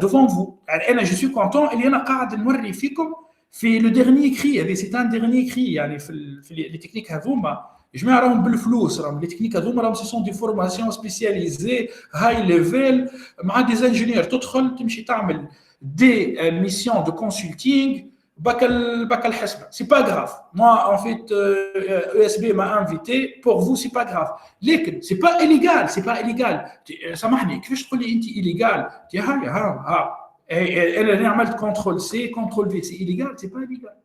Devant vous. Je suis content. في le dernier cri, c'est un dernier cri, يعني في les techniques هذوما جماعة راهم بالفلوس راهم les techniques هذوما ce sont des formations spécialisées high level مع des ingénieurs تدخل تمشي تعمل des missions de consulting bac الحسبة. C'est pas grave. Moi en fait ESB m'a invité, pour vous c'est pas grave. لكن c'est pas illégal. سامحني كيفاش تقول لي انت illégal؟ ها elle a عملت contrôle C, contrôle V, c'est illégal, c'est pas illégal.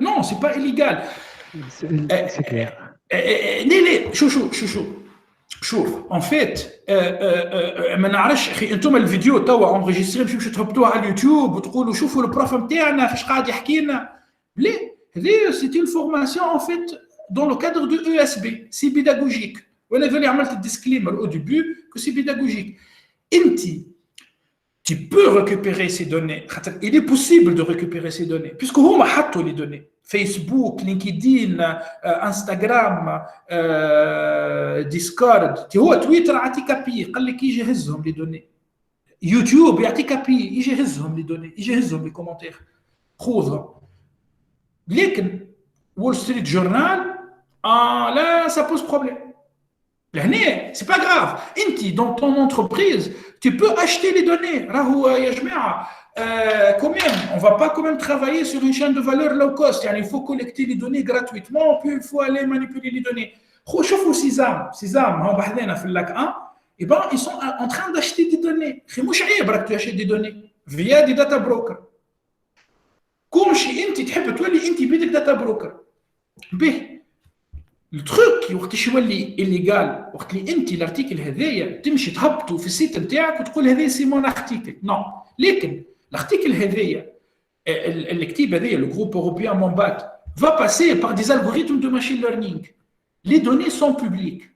Non, c'est pas illégal. C'est clair. شوف en fait ما نعرفش اخي انتم الفيديو توا انريجستري باش تهبطوه على اليوتيوب وتقولوا شوفوا البروف نتاعنا فاش قاعد يحكي لنا. لا هذه c'est une formation en fait dans le cadre de ESB, c'est pédagogique. وانا اللي عملت الديسكليمر au début que c'est pédagogique. Tu peux récupérer ces données. Il est possible de récupérer ces données, puisque vous m'avez les données. Facebook, LinkedIn, Instagram, Discord. Twitter, il يجهزهم les données. YouTube, يجهزهم les données, يجهزهم les commentaires. خذهم. لكن Wall Street Journal, là, ça pose problème. L'année, c'est pas grave. Dans ton entreprise, tu peux acheter les données. Quand même, on va pas quand même travailler sur une chaîne de valeur low cost. Il faut collecter les données gratuitement, puis il faut aller manipuler les données. شوفوا سيزام هم بحثنا في اللاك 1 et ben ils sont en train d'acheter des données. مش عيب راك تشتري des données via des data brokers. كل شيء انت تحب تولي انت بيدك داتا بروكر. به التروك وقت يولي الليغال وقت اللي انت الارتيكل هذايا تمشي تهبطوا في السيت نتاعك وتقول هذا سي مون ارتيكل. نو لكن الارتيكل هذايا الكتيب هذايا لو جروب اوروبيان مونبات va passer par des algorithmes de machine learning. Les données sont publiques.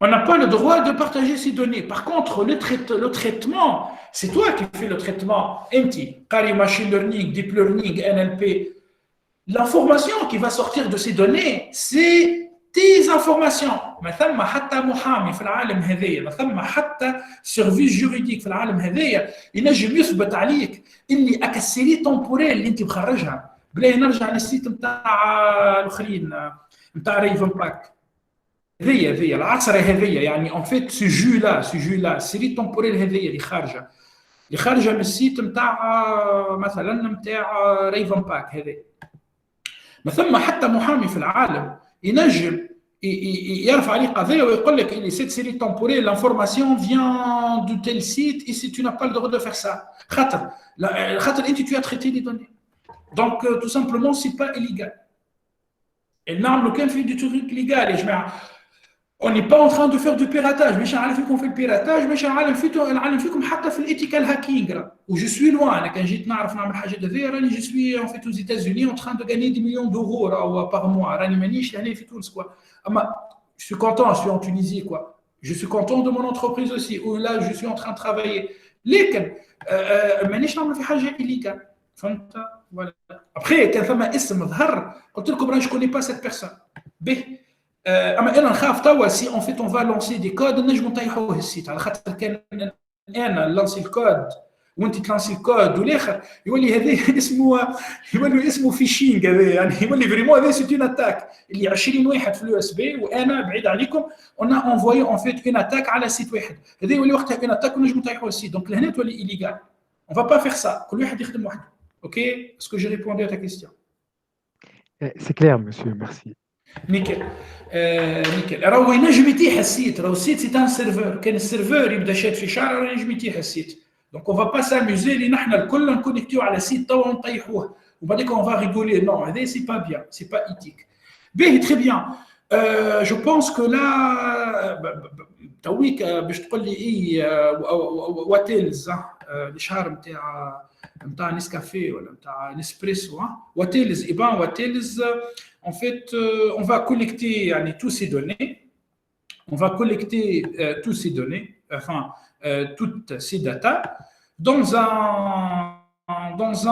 On n'a pas le droit de partager ces données. Par contre, le traitement, c'est toi qui fais le traitement. MT, Qari Machine Learning, Deep Learning, NLP. L'information qui va sortir de ces données, c'est tes informations. ما ثم حتى محامي في العالم هذايا، ما ثم حتى سيرفيس جوريديك في العالم هذايا ينجم يثبت عليك اللي اكسيري تومبوريل اللي انت مخرجها. بلا نرجع للسيت نتاع الاخرين نتاع ريفن باك هذيا العصره هذيا، يعني اون فيت سو جو لا سيري تومبوريل هذيا اللي خارجه من السيت نتاع مثلا نتاع ريفن باك هذا. ما ثم حتى محامي في العالم ينجم يرفع عليه قضيه ويقول لك اللي سيت سيري تومبوريل لانفورماسيون فيان دو تيل سيت اي سي تو n'as pas le droit de faire ça خاطر انت tu as traité les données. Donc tout simplement c'est pas illégal. نعملوا كان في دي تروك ليغال يا جماعه. On n'est pas en train de faire du piratage. مش عارف فيكم في البيراتاج، مش نعلم فيكم حتى في الايثيكال هاكينغ. و جو سوي لوان، انا كان جيت نعرف نعمل حاجه هذيا راني جو سوي ان فيت aux États-Unis en train de gagner des millions d'euros راهو par mois. راني مانيش هنا في تونس كوا. اما je suis content, je suis en Tunisie quoi. Je suis content de mon entreprise aussi où là je suis en train de travailler. لكن مانيش نعمل في حاجه illégal. فهمت؟ voilà. Après كان ثم اسم ظهر قلت لكم راني جو كوني با cette personne. به اما انا نخاف توا سي اون فيت اون فا لونسي دي كود نجمو نطيحوه السيت على خاطر كان انا لانسي الكود وانت تلانسي الكود والاخر يولي هذا اسمه فيشينغ هذا، يعني يولي فريمون هذا سيت اون اتاك اللي 20 واحد في اليو اس بي وانا بعيد عليكم اون انفوي اون فيت اون اتاك على سيت واحد، هذا يولي وقتها اون اتاك ونجمو نطيحوه السيت. دونك لهنا تولي ايليغال. اون فا با فيغ سا، كل واحد يخدم وحده. اوكي اسكو جي ريبوندي ا تا كيستيون؟ سي كلير مسيو ميرسي. نيكل. راهو ينجم يتيح السيت، راهو السيت سي ان سيرفور، كان السيرفور يبدا شاد في شعر راه ينجم يتيح السيت. دونك اون فا با ساميزي اللي نحن الكل نكونيكتيو على السيت توا ونطيحوه وبعديك اون فا ريغولي. نو هذا سي با بيان، سي با ايتيك. باهي تري بيان. جو بونس كو لا تويك باش تقول لي اي واتيلز الشهر نتاع نسكافيه ولا نتاع نسبريسو. واتيلز ايبان واتيلز en fait on va collecter tous ces données, on va collecter tous ces données, enfin toutes ces data dans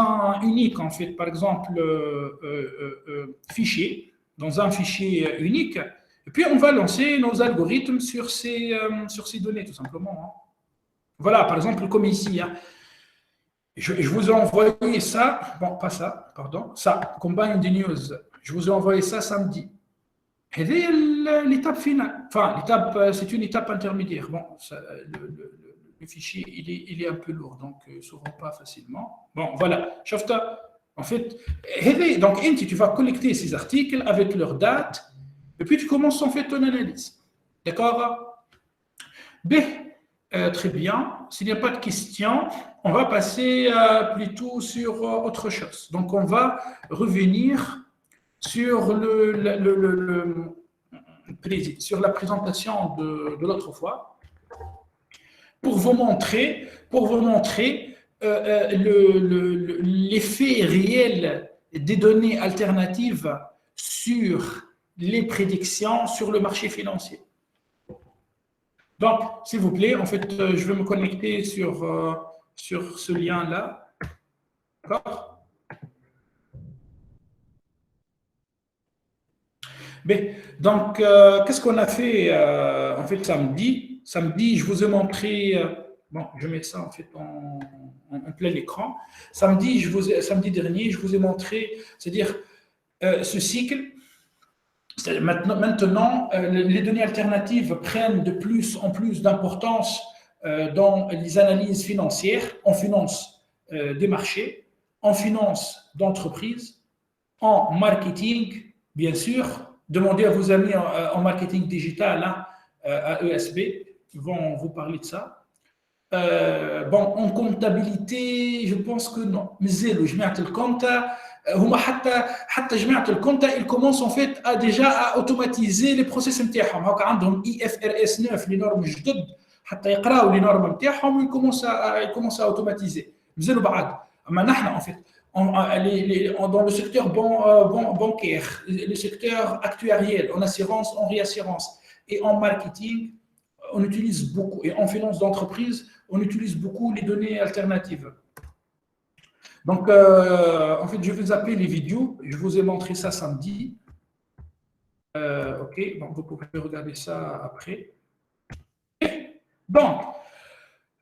un unique en fait, par exemple fichier, dans un fichier unique, et puis on va lancer nos algorithmes sur ces données tout simplement. Voilà, par exemple comme ici, je vous ai envoyé ça, bon pas ça, pardon, ça, Combine the News. Je vous ai envoyé ça samedi. Et l'étape finale, enfin, c'est une étape intermédiaire. Bon, ça, le fichier, il est un peu lourd, donc il ne s'ouvre pas facilement. Bon, voilà. En fait, donc, tu vas collecter ces articles avec leur date, et puis tu commences en fait ton analyse. D'accord? Très bien. S'il n'y a pas de questions, on va passer plutôt sur autre chose. Donc, on va revenir sur sur la présentation de l'autre fois, pour vous montrer l'effet réel des données alternatives sur les prédictions sur le marché financier. Donc, s'il vous plaît, en fait, je vais me connecter sur ce lien-là. D'accord ? Donc, qu'est-ce qu'on a fait en fait samedi? Samedi, je vous ai montré. Bon, je mets ça en fait en plein écran. Samedi dernier, je vous ai montré, c'est-à-dire ce cycle. Maintenant, les données alternatives prennent de plus en plus d'importance dans les analyses financières, en finance des marchés, en finance d'entreprises, en marketing, bien sûr. Demandez à vos amis en marketing digital, à ESB, ils vont vous parler de ça. Bon, en comptabilité, je pense que non. Mais جماعة الكونتا هما حتى جماعة الكونتا ils commencent en fait à automatiser les process نتاعهم. هاكا عندهم IFRS 9 les normes جدد حتى يقراوا les normes نتاعهم ils commencent à automatiser. مازالوا بعد. أما نحن en fait dans le secteur bancaire, le secteur actuariel, en assurance, en réassurance et en marketing, on utilise beaucoup, et en finance d'entreprise, on utilise beaucoup les données alternatives. Donc, en fait, je vais zapper les vidéos. Je vous ai montré ça samedi. Ok, donc vous pouvez regarder ça après.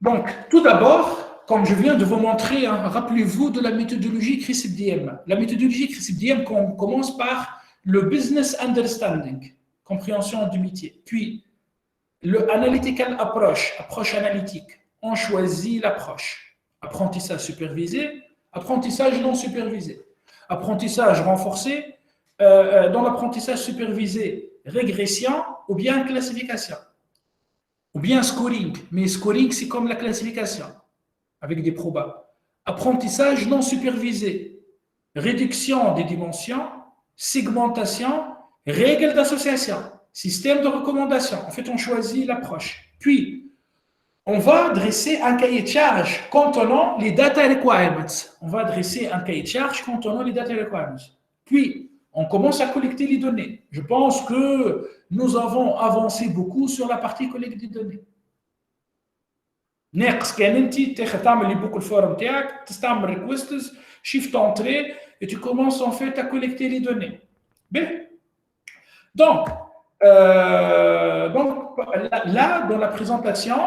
Donc, tout d'abord, comme je viens de vous montrer, hein, rappelez-vous de la méthodologie CRISP-DM. La méthodologie CRISP-DM commence par le business understanding, compréhension du métier. Puis, le analytical approach, approche analytique. On choisit l'approche. Apprentissage supervisé, apprentissage non supervisé. Apprentissage renforcé, dans l'apprentissage supervisé, régression ou bien classification. Ou bien scoring, mais scoring c'est comme la classification, avec des probas. Apprentissage non supervisé, réduction des dimensions, segmentation, règles d'association, système de recommandation. En fait, on choisit l'approche. Puis, on va dresser un cahier de charge contenant les data requirements. On va dresser un cahier de charge contenant les data requirements. Puis, on commence à collecter les données. Je pense que nous avons avancé beaucoup sur la partie collecte des données. ناقص كان انت تعمل لي بوك الفورم تاعك تستعمل requests shift entrée et tu commences en fait à collecter les données. Bien. Donc là dans la présentation,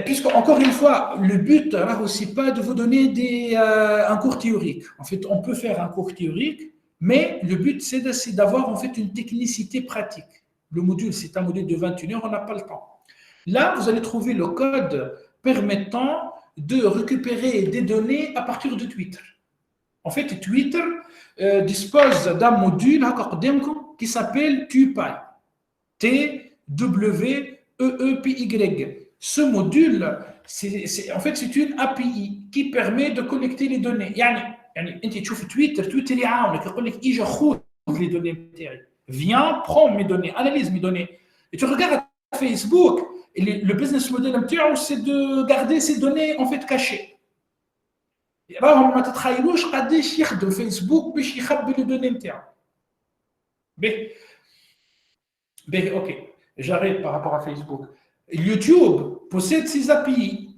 puisque encore une fois le but là aussi pas de vous donner un cours théorique. En fait, on peut faire un cours théorique, mais le but c'est d'avoir en fait une technicité pratique. Le module c'est un module de 21 heures, on n'a pas le temps. Là, vous allez trouver le code permettant de récupérer des données à partir de Twitter. En fait, Twitter dispose d'un module qui s'appelle TWEEPY. T-W-E-E-P-Y. Ce module, en fait, c'est une API qui permet de collecter les données. يعني انت تشوف تويتر يعاونك يقول لك اجا خذ les données بتاعي. Viens, prends mes données, analyse mes données. Et tu regardes Facebook, le business model c'est de garder ces données en fait cachées. راهم ما تتخيلوش قداش يخدم فيسبوك باش يخبي les données نتاعو. OK, j'arrête par rapport à Facebook. YouTube possède ses API.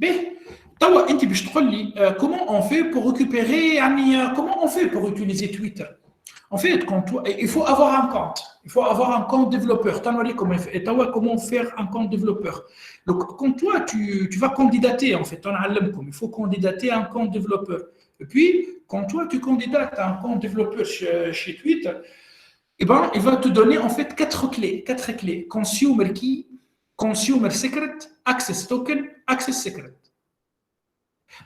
توا انت باش تقول لي comment on fait pour récupérer يعني comment on fait pour utiliser Twitter. En fait, il faut avoir un compte. Il faut avoir un compte développeur. Comment faire un compte développeur. Donc, quand toi, tu vas candidater, en fait, il faut candidater un compte développeur. Et puis, quand toi, tu candidates un compte développeur chez Twitter, eh ben, il va te donner, en fait, quatre clés. Consumer key, consumer secret, access token, access secret.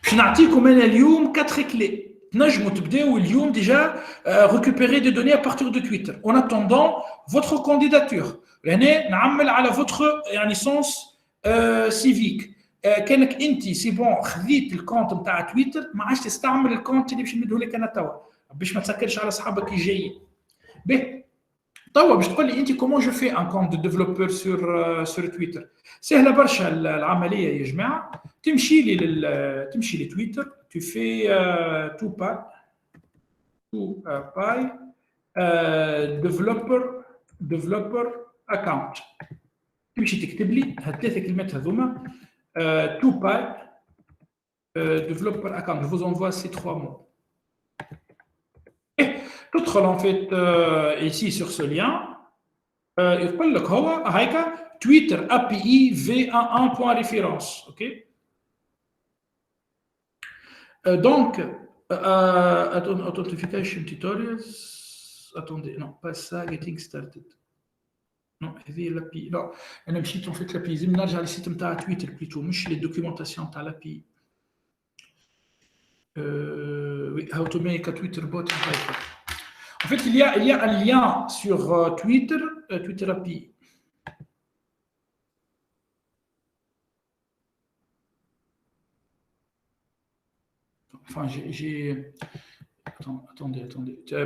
Puis, نعطيكم أنا اليوم 4 clés. نجموا تبداو اليوم déjà récupérer des données à partir de Twitter en attendant votre candidature. هنا نعمل على votre يعني sens civique. كانك انت سي بون خذيت الكونت نتاع تويتر ما عادش تستعمل الكونت اللي باش نمدوه لك انا توا باش ما تسكرش على اصحابك الجايين. به توا باش تقول لي انت كومون جو في ان كونت دو ديفلوبور سور تويتر. سهله برشا العمليه يا جماعه. تمشي لتويتر tu fais TWEEPY developer account. تمشي تكتب لي هالثلاث كلمات هذوما TWEEPY developer account. Je vous envoie ces 3 mots. تدخل en fait ici sur ce lien. يقول لك هو هيك Twitter API v11.référence. OK. Donc, authentification tutorials. Attendez, non, pas ça, getting started. Non, هذه l'API. Non, أنا مشيت en fait l'API. لازم نرجع للسيت نتاع تويتر plutôt, مش les documentations تاع l'API. Oui, how to make a Twitter bot. En fait, il y a un lien sur Twitter API. Enfin, attendez.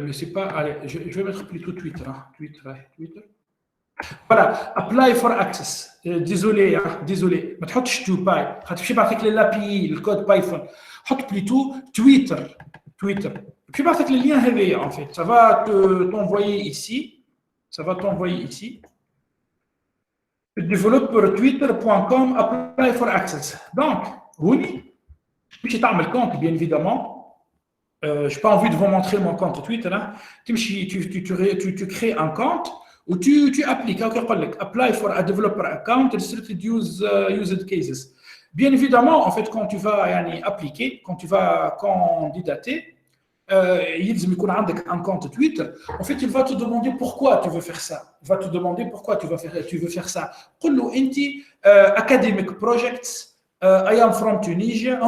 Mais c'est pas. Allez, je vais mettre plutôt Twitter. Twitter. Voilà, apply for access. Désolé. ما تحطش TWEEPY. غتمشي بعثك للابي الكود بايثون. حط plutôt Twitter. Puis بعثك le lien هذايا en fait. Ça va t'envoyer ici. developer.twitter.com apply for access. Donc, هوني tu تعمل compte, bien évidemment. Je n'ai pas envie de vous montrer mon compte Twitter. Hein. Tu crées un compte. où tu appliques, apply for a developer account, restricted used cases. Bien évidemment, en fait, quand tu vas appliquer, quand tu vas candidater, il me un compte Twitter. En fait, il va te demander pourquoi tu veux faire ça. Il va te demander pourquoi tu veux faire ça. Academic projects. I am from Tunisia.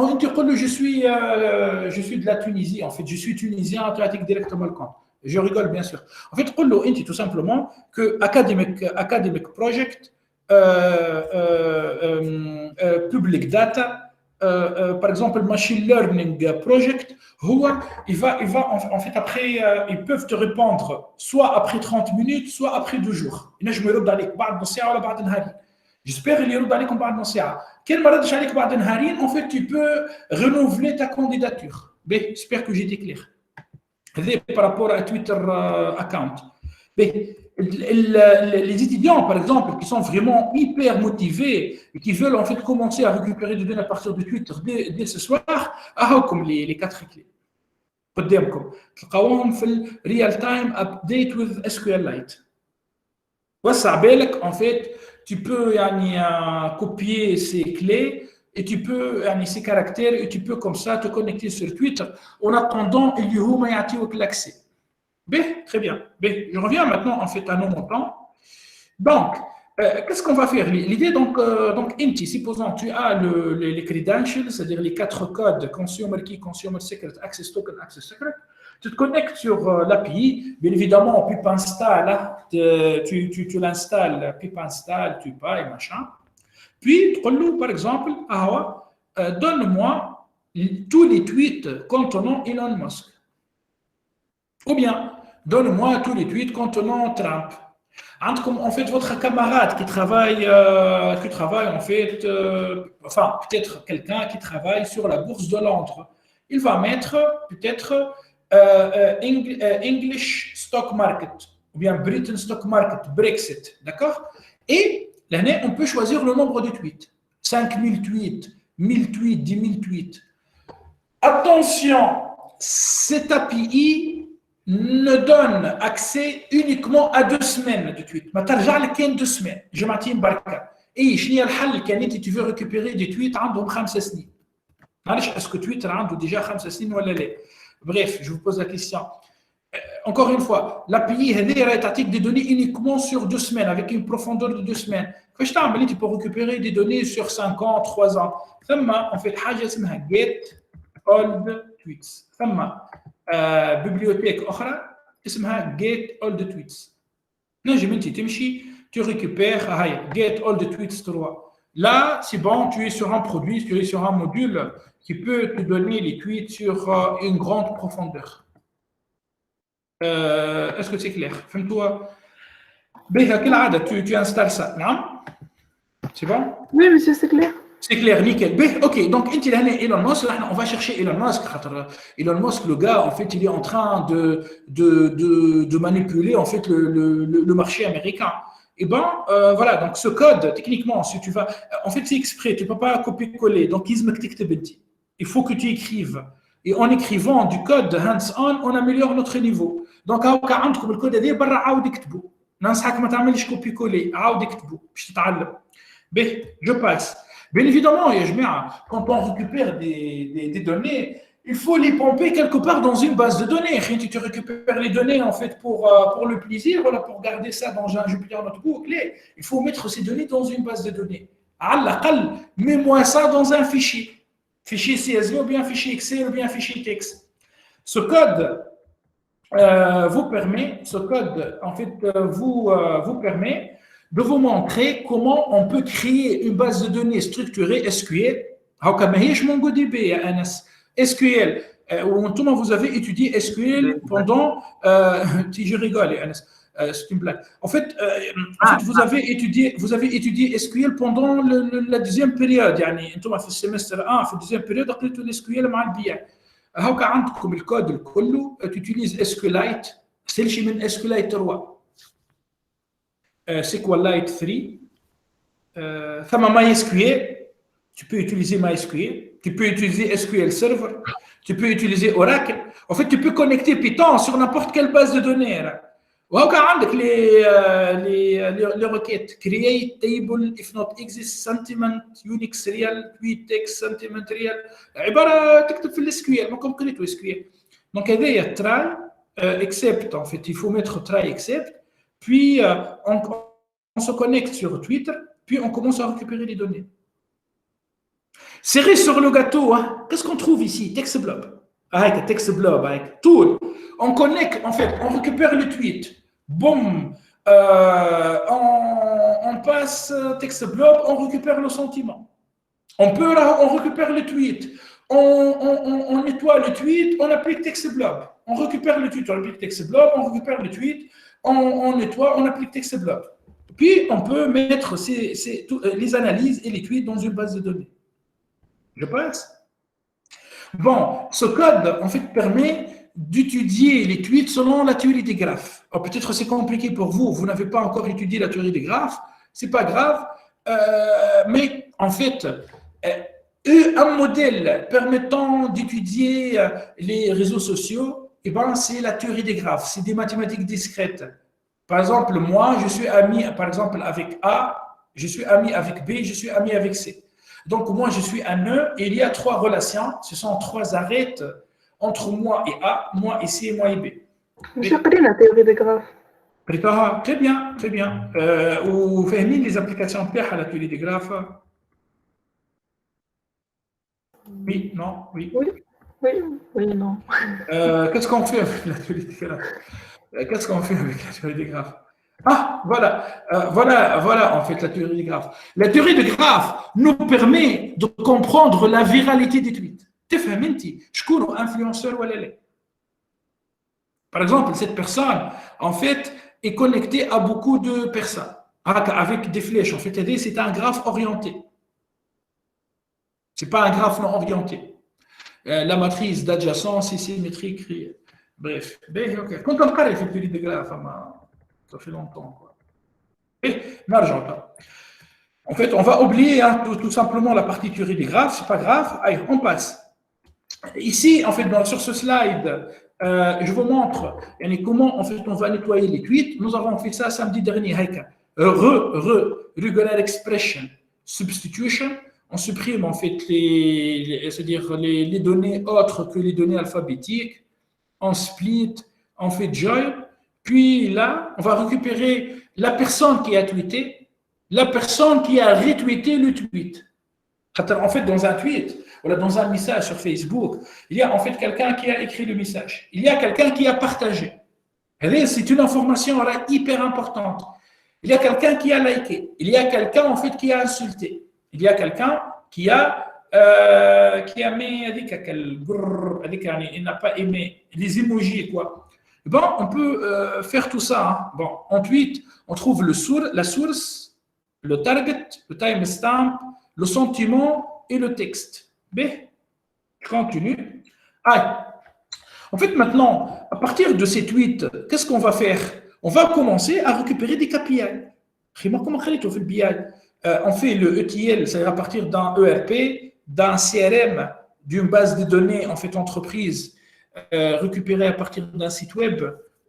Je suis de la Tunisie. En fait, je suis tunisien, tu as directement le compte. Je rigole, bien sûr. En fait, tout simplement que academic project, public data, par exemple, machine learning project, il va en fait après, ils peuvent te répondre soit après 30 minutes, soit après 2 jours. J'espère qu'il y aura comme بعد نص ساعة. Quel malade j'allais بعد نهارين, en fait, tu peux renouveler ta candidature. J'espère que j'ai été clair. Par rapport à Twitter account. Les étudiants, par exemple, qui sont vraiment hyper motivés et qui veulent en fait commencer à récupérer des données à partir de Twitter dès ce soir, comme les 4 clés. قدامكم تلقاوهم في real time update with SQLite. وسع بالك, en fait, tu peux copier ces clés et tu peux ces caractères et tu peux comme ça te connecter sur Twitter en attendant il y a l'accès. Très bien. Je reviens maintenant en fait à nos montants. Donc, qu'est-ce qu'on va faire? L'idée, donc Inti, supposons tu as les credentials, c'est-à-dire les 4 codes consumer key, consumer secret, access token, access secret. Tu te connectes sur l'API, bien évidemment, pip install, tu l'installes, pip install, tu payes, machin. Puis, tu dis, par exemple, donne-moi tous les tweets contenant Elon Musk. Ou bien, donne-moi tous les tweets contenant Trump. En fait, votre camarade qui travaille en fait, enfin, peut-être quelqu'un qui travaille sur la bourse de Londres, il va mettre peut-être English stock market, ou bien Britain stock market, Brexit, d'accord? Et l'année, on peut choisir le nombre de tweets. 5000 tweets, 1000 tweets, 10 000 tweets. Attention, cette API ne donne accès uniquement à 2 semaines de tweets. ما ترجع لك كان 2 semaines. جمعتين بركة. Et شنو هي الحل كان tu veux récupérer des tweets عندهم 5 سنين. معلش est-ce que Twitter عنده déjà 5 سنين ولا لا? Bref, je vous pose la question. Encore une fois, l'API elle t'attique des données uniquement sur 2 semaines avec une profondeur de 2 semaines. فاش تعمل tu peux récupérer des données sur 5 ans, 3 ans. ثم en fait حاجة اسمها get old tweets. ثم bibliothèque أخرى اسمها get all the tweets. نجم أنت تمشي tu récupères get all the tweets 3. Là, c'est bon, tu es sur un produit, tu es sur un module qui peut te donner les tweets sur une grande profondeur. Est-ce que c'est clair? فهمتوا؟ بها كالعادة tu installes ça. نعم؟ C'est bon? Oui, monsieur, c'est clair. C'est clair, nickel. Ok, donc Elon Musk, on va chercher Elon Musk. Elon Musk, le gars, en fait, il est en train de manipuler en fait le marché américain. Et voilà, donc ce code, techniquement, si tu vas, en fait, c'est exprès, tu ne peux pas copier-coller. Donc, il faut que tu écrives. Et en écrivant du code hands-on, on améliore notre niveau. Donc, عندكم الكود هذا برا عاود اكتبوا. ننصحك ما تعملش copier-coller, عاود اكتبوا باش تتعلم. Je passe. Bien évidemment, quand on récupère des données, il faut les pomper quelque part dans une base de données. Tu récupères les données en fait pour le plaisir, voilà, pour garder ça dans un Jupyter Notebook. Il faut mettre ces données dans une base de données. Mets-moi ça dans un fichier CSV ou bien fichier Excel ou bien fichier texte. Ce code vous permet de vous montrer comment on peut créer une base de données structurée SQL. SQL, vous avez étudié SQL pendant... je rigole, c'est une blague. En fait, vous avez étudié SQL pendant la deuxième période. Dans le semestre 1, dans la deuxième période, vous avez SQL avec le BI. عندكم الكود الكل تutilises SQLite. C'est le من SQLite 3. SQLite 3. ثم MySQL. Tu peux utiliser MySQL. Tu peux utiliser SQL Server. Tu peux utiliser Oracle. En fait, tu peux connecter Python sur n'importe quelle base de données. وهكا عندك les requêtes create table if not exist sentiment unix real tweet text sentiment real عباره تكتب في السكوير ما كومبليت سكوير دونك هذايا try except en fait il faut mettre try except puis on se connecte sur Twitter puis on commence à récupérer les données. Cerise sur le gâteau, hein. Qu'est-ce qu'on trouve ici? Text blob. Avec text blob, avec tout. On connecte, en fait, on récupère le tweet. Boum. On passe text blob, on récupère le sentiment. On récupère le tweet. On nettoie le tweet, on applique text blob. On récupère le tweet, on applique text blob, on récupère le tweet, on nettoie, on applique text blob. Puis, on peut mettre les analyses et les tweets dans une base de données. Je passe. Bon, ce code, en fait, permet d'étudier les tweets selon la théorie des graphes. Alors, peut-être c'est compliqué pour vous, vous n'avez pas encore étudié la théorie des graphes, c'est pas grave, mais en fait, un modèle permettant d'étudier les réseaux sociaux, eh ben, c'est la théorie des graphes, c'est des mathématiques discrètes. Par exemple, moi, je suis ami, par exemple, avec A, je suis ami avec B, je suis ami avec C. Donc, moi, je suis un nœud et il y a trois relations. Ce sont trois arêtes entre moi et A, moi et C, moi et B. مش قرينا la théorie des graphes. Prépare, très bien, très bien. Vous faites les applications à la théorie des graphes? Oui, non, oui. Oui, non. Qu'est-ce qu'on fait avec la théorie des graphes? Qu'est-ce qu'on fait avec la théorie des graphes? Ah, voilà en fait la théorie des graphes. La théorie des graphes nous permet de comprendre la viralité des tweets. تفهم انت شكون influenceur ولا لا? Par exemple, cette personne en fait est connectée à beaucoup de personnes avec des flèches. En fait, c'est un graphe orienté. C'est pas un graphe non orienté. La matrice d'adjacence est symétrique. Bref, quand on parle de la théorie des graphes, ça fait longtemps, quoi. Et n'argent pas. En fait, on va oublier tout simplement la partie théorie des graphes, c'est pas grave. Allez, on passe. Ici, en fait, sur ce slide, je vous montre comment en fait on va nettoyer les tweets. Nous avons fait ça samedi dernier. Regular expression substitution. On supprime en fait c'est-à-dire les données autres que les données alphabétiques. On split, on fait join. Puis là, on va récupérer la personne qui a tweeté, la personne qui a retweeté le tweet. En fait, dans un tweet, ou dans un message sur Facebook, il y a en fait quelqu'un qui a écrit le message. Il y a quelqu'un qui a partagé. C'est une information hyper importante. Il y a quelqu'un qui a liké. Il y a quelqu'un en fait qui a insulté. Il y a quelqu'un qui a mis, il n'a pas aimé les emojis, quoi. Bon, on peut faire tout ça. Hein. Bon, en tweet, on trouve la source, le target, le timestamp, le sentiment et le texte. B. Je continue. En fait, maintenant, à partir de ces tweets, qu'est-ce qu'on va faire? On va commencer à récupérer des KPI. On fait le ETL, c'est-à-dire à partir d'un ERP, d'un CRM, d'une base de données en fait entreprise. Récupéré à partir d'un site web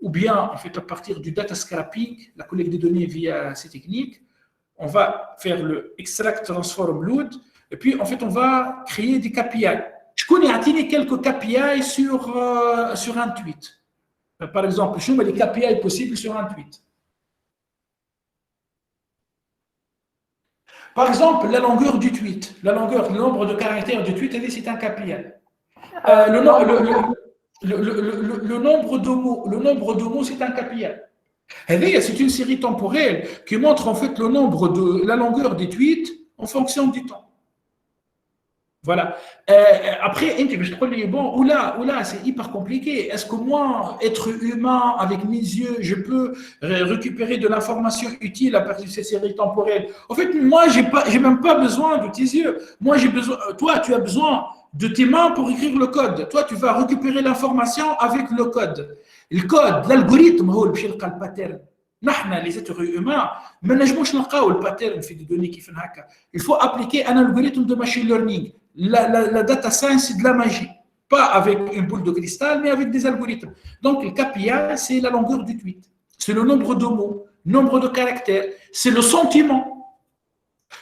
ou bien en fait à partir du data scraping, la collecte de données via ces techniques, on va faire le extract, transform, load, et puis en fait on va créer des KPI. Je connais quelques KPI sur un tweet. Par exemple, je mets les KPI possibles sur un tweet. Par exemple, la longueur du tweet, le nombre de caractères du tweet, c'est un KPI. Le nombre de mots, c'est un KPI. C'est une série temporelle qui montre en fait la longueur des tweets en fonction du temps. Voilà. Après, ou là, c'est hyper compliqué. Est-ce que moi, être humain avec mes yeux, je peux récupérer de l'information utile à partir de ces séries temporelles? En fait, moi, j'ai même pas besoin de tes yeux. Moi, toi, tu as besoin de tes mains pour écrire le code. Toi, tu vas récupérer l'information avec le code. Le code, l'algorithme, le pattern. نحن les êtres humains ما نجموش نلقاو الباترن في الدوني كيف هكا. Il faut appliquer un algorithme de machine learning. La data science, c'est de la magie. Pas avec une boule de cristal, mais avec des algorithmes. Donc, le KPI, c'est la longueur du tweet. c'est le nombre de mots, nombre de caractères, c'est le sentiment,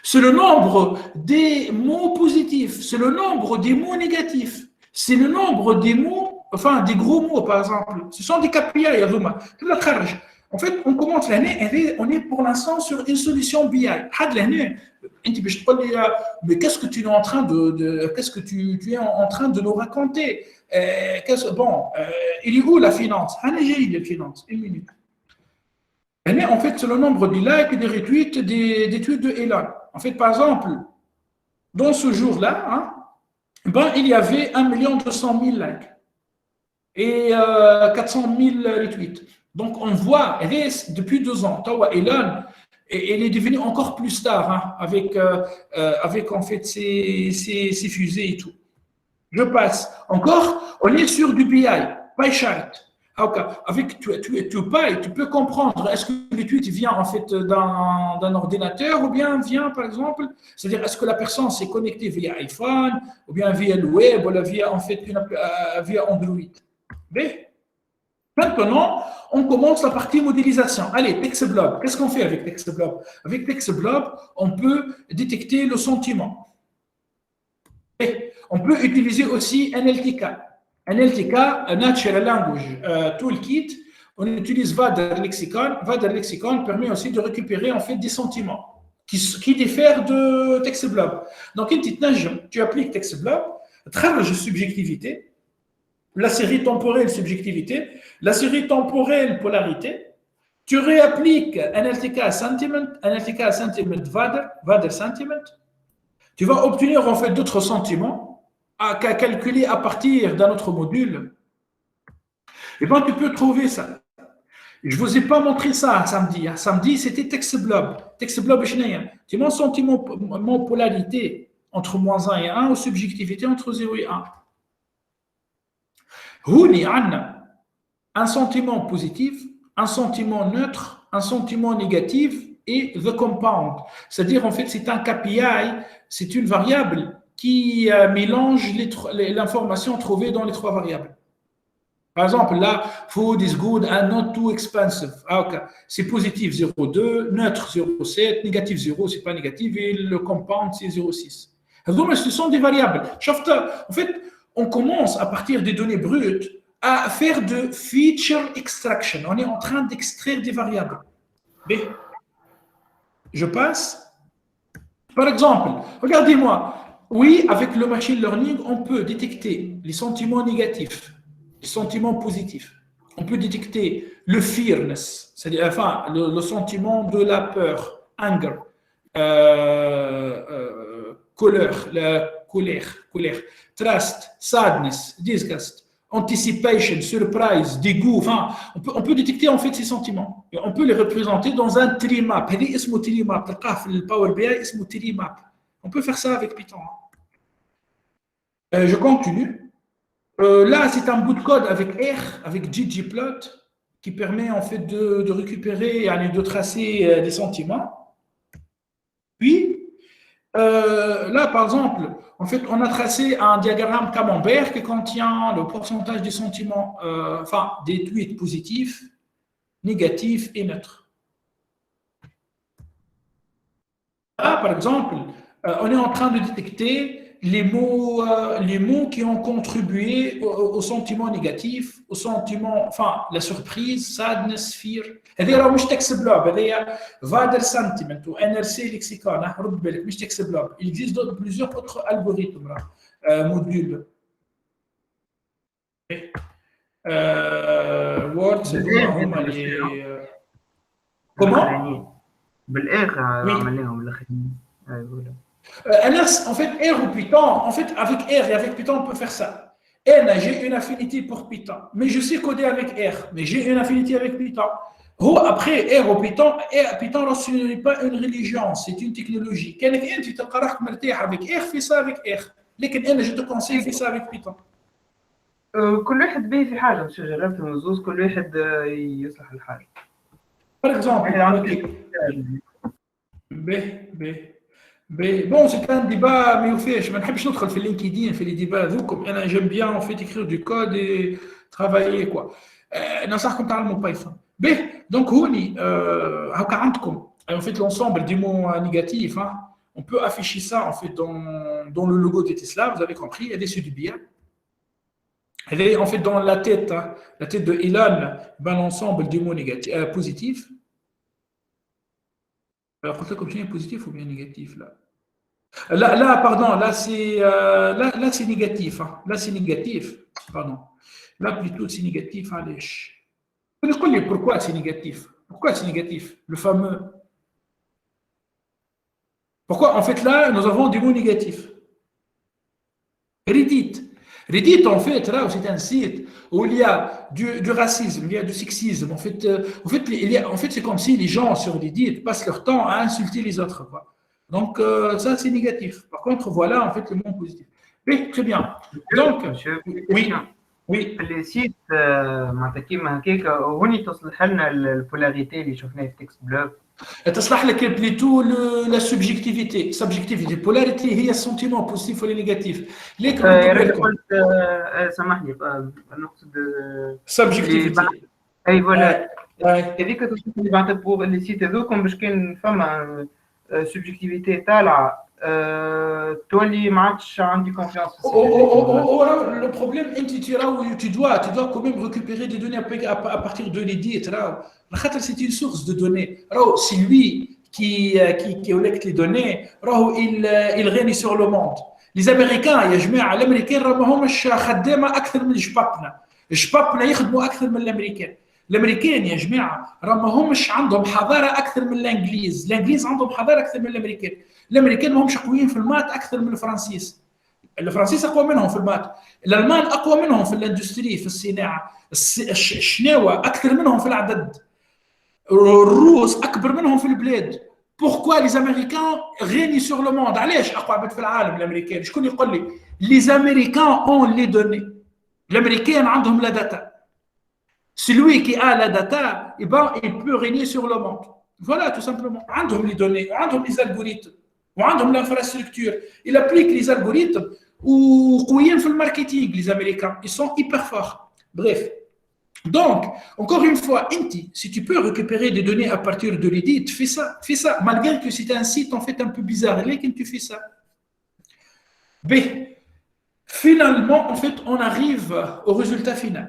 c'est le nombre des mots positifs, c'est le nombre des mots négatifs, c'est le nombre des mots, enfin des gros mots par exemple. Ce sont des KPI, Yadouma. En fait, on commence l'année, on est pour l'instant sur une solution BI. Mais qu'est-ce que tu es en train qu'est-ce que tu es en train de nous raconter? Il est où la finance? La finance, une minute. En fait, c'est le nombre des likes, des retweets, des tweets de Elon. En fait, par exemple, dans ce jour-là, il y avait 1 200 000 likes et 400 000 retweets. Donc, on voit, depuis 2 ans, Elon, elle est devenue encore plus star avec en fait ses fusées et tout. Je passe. Encore, on est sur du BI, pie chart. Avec PyPy, tu peux comprendre est-ce que le tweet vient en fait d'un ordinateur ou bien vient par exemple, c'est-à-dire est-ce que la personne s'est connectée via iPhone ou bien via le web ou via en fait via Android. Mais maintenant, on commence la partie modélisation. Allez, TextBlob. Qu'est-ce qu'on fait avec TextBlob? Avec TextBlob, on peut détecter le sentiment. Et on peut utiliser aussi NLTK. NLTK, Natural Language Toolkit. On utilise VADR Lexicon. VADR Lexicon permet aussi de récupérer en fait des sentiments qui diffèrent de TextBlob. Donc, tu appliques TextBlob, travail de subjectivité, la série temporelle subjectivité, la série temporelle polarité, tu réappliques NLTK Sentiment, VADR Sentiment, tu vas obtenir en fait d'autres sentiments à calculer à partir d'un autre module. Et bien, tu peux trouver ça. Je ne vous ai pas montré ça samedi. Samedi, c'était TextBlob. TextBlob, c'est mon sentiment, mon polarité entre -1 et 1 ou subjectivité entre 0 et 1. Un sentiment positif, un sentiment neutre, un sentiment négatif et the compound. C'est-à-dire, en fait, c'est un KPI, c'est une variable qui mélange l'information trouvée dans les 3 variables. Par exemple, là, food is good and not too expensive. C'est positif 0,2, neutre 0,7, négatif 0, c'est pas négatif, et le compound, c'est 0,6. Donc, ce sont des variables. En fait, on commence à partir des données brutes à faire de feature extraction. On est en train d'extraire des variables. Mais, je passe. Par exemple, regardez-moi. Oui, avec le machine learning, on peut détecter les sentiments négatifs, les sentiments positifs. On peut détecter le fearness, c'est-à-dire enfin, le sentiment de la peur, anger, colère, trust, sadness, disgust, anticipation, surprise, dégoût. Enfin, on peut détecter en fait ces sentiments. Et on peut les représenter dans un tree map. Le Power BI, tree map. On peut faire ça avec Python. Je continue. Là, c'est un bout de code avec R, avec ggplot, qui permet en fait de récupérer, de tracer des sentiments. Puis, là, par exemple, en fait, on a tracé un diagramme camembert qui contient le pourcentage des sentiments, des tweets positifs, négatifs et neutres. Là, par exemple, on est en train de détecter les mots qui ont contribué au sentiment négatif, au sentiment, la surprise, sadness, fear. هذه راه مش TextBlob, هذه VADR Sentiment ou NLC Lexicon. رد بالك مش TextBlob. Il existe plusieurs autres algorithmes, modules. Word, c'est comment بالاخر عملناهم الاخرين. En fait, R ou Python, en fait, avec R et avec Python, on peut faire ça. J'ai une affinité pour Python, mais je sais coder avec R, mais j'ai une affinité avec Python. Après, R ou Python, ce n'est pas une religion, c'est une technologie. Quand tu te قرأت مرتاح avec R, fais ça avec R. لكن je te conseille, fais ça avec Python. كل واحد به في حاجة، مش جربتهم الزوز، كل واحد يصلح الحاجة. Par exemple, bon, c'est un débat, mais au fait, je ne vais pas entrer dans LinkedIn, faire les débats. J'aime bien en fait écrire du code et travailler quoi. ننصحكم تعلموا بايثون. به donc هوني هاكا عندكم en fait l'ensemble des mots négatifs. Hein. On peut afficher ça en fait dans le logo de Tesla. Vous avez compris, elle est sur du bien. Elle est en fait dans la tête, hein, la tête de Elon, ben, l'ensemble des mots négatifs, positifs. Alors, comme je dis, positif ou bien négatif là. Là, pardon, là c'est négatif. Hein. Là c'est négatif, pardon. Là plutôt c'est négatif. Allez. Pourquoi c'est négatif? Pourquoi c'est négatif? Le fameux. Pourquoi en fait là nous avons des mots négatifs? Reddit, en fait, là, c'est un site où il y a du racisme, il y a du sexisme. En fait, c'est comme si les gens sur Reddit passent leur temps à insulter les autres. Quoi. Donc, ça, c'est négatif. Par contre, voilà, en fait, le mot positif. Oui, très bien. Donc, oui. Les sites, معناتها كيما هكاك هوني تصلح لنا البولاريتي اللي شفناها في تكست بلوك. تصلح لك بليتو لا سبجكتيفيتي بولاريتي هي السنتيمون بوزيتيف ولا نيجاتيف ليك قلت سامحني نقصد سبجكتيفيتي اي فوالا هذيك اللي معناتها بوغ لي سيت هذوكم باش كان فما سبجكتيفيتي طالعه تولي ما عادش عندي كونفيونس. Le problème tu dois quand même récupérer des données à partir de l'Reddit. C'est une source de données. C'est lui qui collecte les données. Il règne sur le monde. Les Américains, يا جماعة الأمريكان راهمش خدامة أكثر من شبابنا يخدموا أكثر من الأمريكان. الأمريكان يا جماعة راهمش عندهم حضارة أكثر من الإنجليز عندهم حضارة أكثر من الأمريكان ما همش قويين في المات أكثر من الفرنسيس أقوى منهم في المات. الألمان أقوى منهم في الاندستري في الصناعة. الشناوة أكثر منهم في العدد. الروس أكبر منهم في البلاد. Pourquoi les Américains règnent sur le monde? علاش أقوى عباد في العالم الأمريكان؟ شكون يقول لي؟ Les Américains ont les données. الأمريكان عندهم la data. Celui qui a la data, eh ben, il peut régner sur le monde. Voilà, tout simplement. عندهم les données, عندهم les algorithmes, وعندهم l'infrastructure. Ils appliquent les algorithmes ou قويين في الماركتينغ les Américains. Ils sont hyper forts. Bref. Donc, encore une fois, si tu peux récupérer des données à partir de Reddit, fais ça. Malgré que c'est un site en fait un peu bizarre, mais tu fais ça. B. Finalement, en fait, on arrive au résultat final.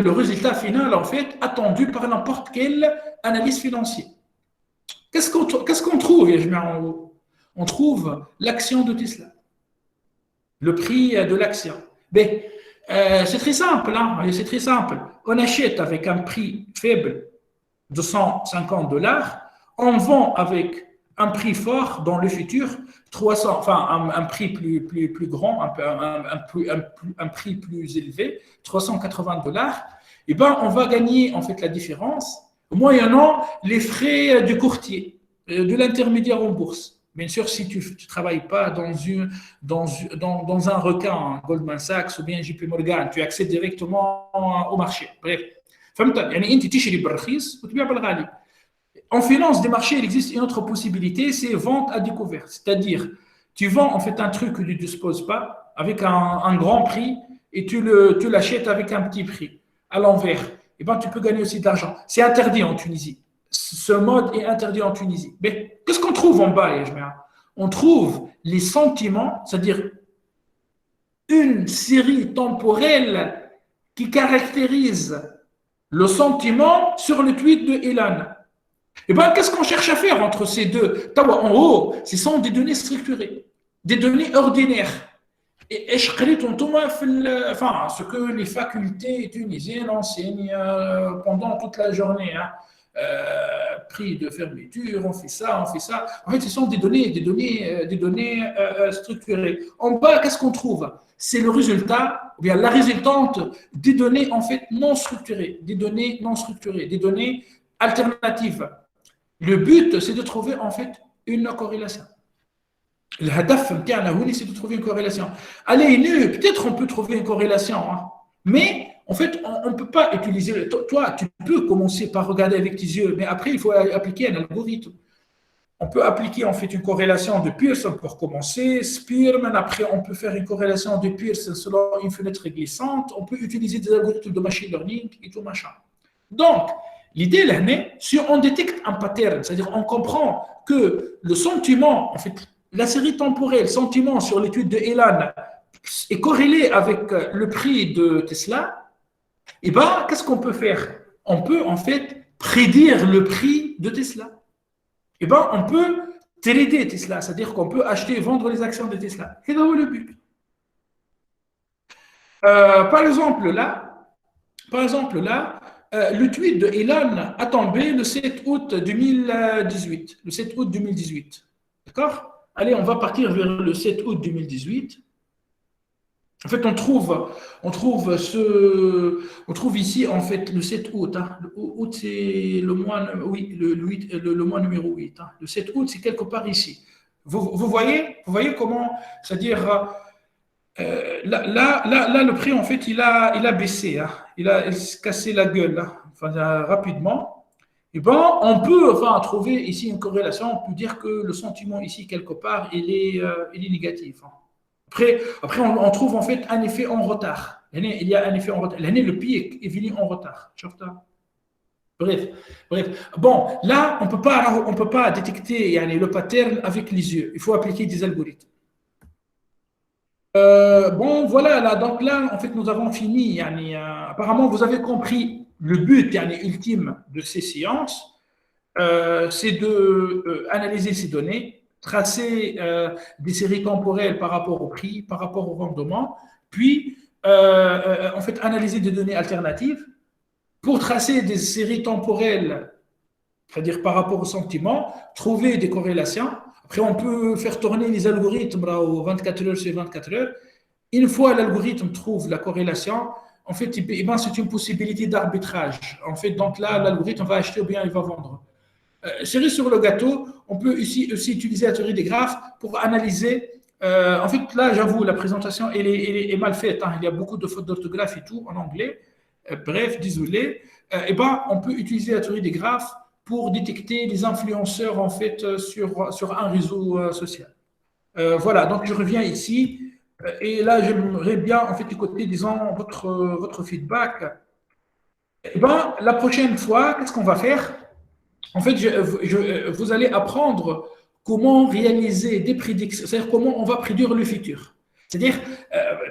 Le résultat final, en fait, attendu par n'importe quelle analyse financière. Qu'est-ce qu'on trouve, en haut? On trouve l'action de Tesla, le prix de l'action. C'est très simple, hein? C'est très simple. On achète avec un prix faible de $150, on vend avec un prix fort dans le futur, 300, enfin un prix plus grand, un prix plus élevé, $380. Et ben on va gagner en fait la différence, moyennant les frais du courtier, de l'intermédiaire en bourse. Bien sûr, si tu ne travailles pas dans un requin, Goldman Sachs ou bien JP Morgan, tu accèdes directement au marché. Bref, يعني انت تشتري بالرخيص وتبيع بالغالي. En finance des marchés, il existe une autre possibilité, c'est vente à découvert. C'est-à-dire, tu vends en fait un truc que tu ne disposes pas avec un grand prix et tu l'achètes avec un petit prix à l'envers. Et ben, tu peux gagner aussi de l'argent. C'est interdit en Tunisie. Ce mode est interdit en Tunisie. Mais qu'est-ce qu'on trouve en bas, on trouve les sentiments, c'est-à-dire une série temporelle qui caractérise le sentiment sur le tweet de Elon. Et bien, qu'est-ce qu'on cherche à faire entre ces deux? En haut, ce sont des données structurées, des données ordinaires. Et ce que les facultés tunisiennes enseignent pendant toute la journée. Hein. Prix de fermeture, on fait ça. En fait, ce sont des données structurées. En bas, qu'est-ce qu'on trouve? C'est le résultat, ou bien la résultante des données en fait non structurées, des données alternatives. Le but, c'est de trouver en fait une corrélation. Le hadaf, c'est de trouver une corrélation. Allez, peut-être on peut trouver une corrélation, hein, mais en fait, on ne peut pas utiliser. Toi, tu peux commencer par regarder avec tes yeux, mais après, il faut appliquer un algorithme. On peut appliquer en fait une corrélation de Pearson pour commencer, Spearman, après on peut faire une corrélation de Pearson selon une fenêtre glissante, on peut utiliser des algorithmes de machine learning et tout machin. Donc, l'idée là, si on détecte un pattern, c'est-à-dire on comprend que le sentiment, en fait, la série temporelle, sentiment sur l'étude de Elan est corrélé avec le prix de Tesla, et bien, qu'est-ce qu'on peut faire? On peut en fait prédire le prix de Tesla. Eh bien, on peut trader Tesla, c'est-à-dire qu'on peut acheter et vendre les actions de Tesla. C'est dans le but. Par exemple, là, le tweet de Elon a tombé le 7 août 2018. Le 7 août 2018. D'accord? Allez, on va partir vers le 7 août 2018. En fait, on trouve ici, en fait, le 7 août. Hein. Le août, c'est le mois, oui, le mois numéro 8. Hein. Le 7 août, c'est quelque part ici. Vous voyez comment, c'est-à-dire, là, le prix, en fait, il a baissé. Hein. Il s'est cassé la gueule, hein, enfin, rapidement. Et ben, on peut trouver ici une corrélation. On peut dire que le sentiment ici, quelque part, il est négatif. Hein. Après, on trouve en fait un effet en retard. Il y a un effet en retard. L'année, le pic est venu en retard. Bref. Bon, là, on peut pas détecter le pattern avec les yeux. Il faut appliquer des algorithmes. Bon, voilà. Là, donc là, en fait, nous avons fini. Apparemment, vous avez compris le but ultime de ces séances. C'est d'analyser ces données, tracer des séries temporelles par rapport au prix, par rapport au rendement, puis en fait analyser des données alternatives pour tracer des séries temporelles, c'est-à-dire par rapport au sentiment, trouver des corrélations. Après, on peut faire tourner les algorithmes là, aux 24 heures sur 24 heures. Une fois l'algorithme trouve la corrélation, en fait, c'est une possibilité d'arbitrage. En fait, donc là, l'algorithme va acheter ou bien il va vendre. Cerise sur le gâteau, on peut aussi utiliser la théorie des graphes pour analyser. En fait, là, j'avoue, la présentation elle est mal faite. Hein. Il y a beaucoup de fautes d'orthographe et tout en anglais. Bref, désolé. On peut utiliser la théorie des graphes pour détecter les influenceurs en fait sur un réseau social. Voilà. Donc, je reviens ici et là, j'aimerais bien en fait écouter, disons, votre feedback. La prochaine fois, qu'est-ce qu'on va faire? En fait, vous allez apprendre comment réaliser des prédictions, c'est-à-dire comment on va prédire le futur. C'est-à-dire,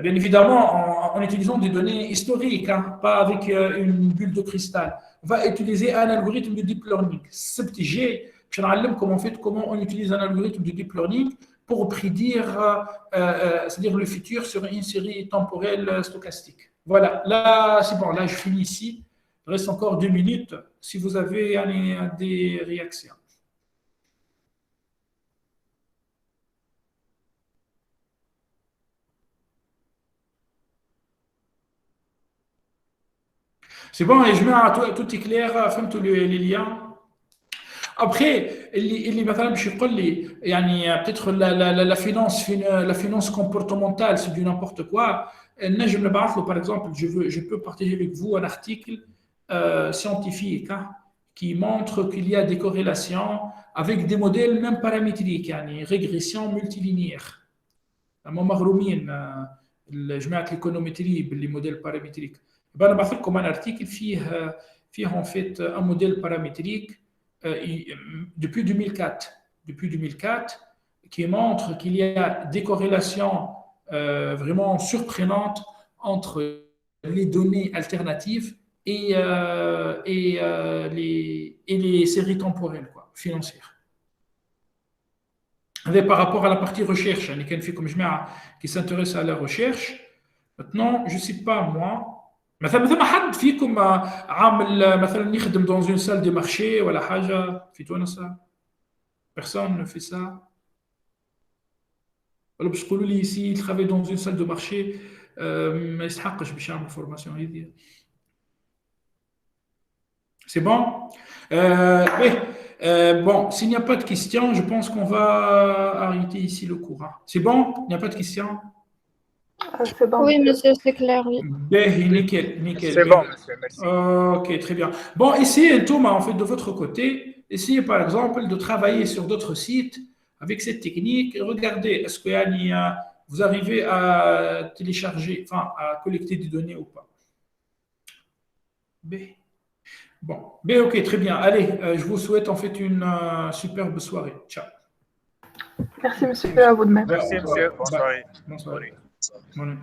bien évidemment, en utilisant des données historiques, hein, pas avec une bulle de cristal. On va utiliser un algorithme de deep learning. Ce petit G, je vais vous comment on utilise un algorithme de deep learning pour prédire c'est-à-dire le futur sur une série temporelle stochastique. Voilà, là, c'est bon, là, je finis ici. Il reste encore 2 minutes si vous avez des réactions. C'est bon, et je mets tout est clair, فهمت les liens. Après, اللي مثلا باش يقول لي peut-être la finance comportementale, c'est du n'importe quoi. نجم نبعث له, par exemple, je peux partager avec vous un article scientifique hein, qui montre qu'il y a des corrélations avec des modèles même paramétriques, régression multilinéaire. مغرومين جماعة l'économétrie باللي modèles paramétriques. أنا بعث لكم un article فيه en fait un modèle paramétrique depuis 2004 qui montre qu'il y a des corrélations vraiment surprenantes entre les données alternatives et les séries temporelles financières. Par rapport à la partie recherche, qui s'intéresse à la recherche, maintenant, je ne sais pas moi, مثلا حد فيكم عامل مثلا يخدم dans une salle de marché ولا حاجة في تونس؟ Personne ne fait ça. ولا باش تقولوا لي ici il travaille dans une salle de marché ما يستحقش باش يعمل formation هذه. C'est bon? Bon, s'il n'y a pas de questions, je pense qu'on va arrêter ici le cours. Hein. C'est bon? Il n'y a pas de questions? C'est bon. Oui, monsieur, c'est clair, oui. Nickel. C'est bon, monsieur, merci. Ok, très bien. Bon, essayez, Thomas, en fait, de votre côté, essayez par exemple de travailler sur d'autres sites avec cette technique. Regardez, est-ce que vous arrivez à télécharger, enfin à collecter des données ou pas. B. Bon, B, ok, très bien. Allez, je vous souhaite en fait une superbe soirée. Ciao. Merci monsieur, à vous de même. Merci, monsieur. Bonne soirée. Bonne soirée. Bonne nuit.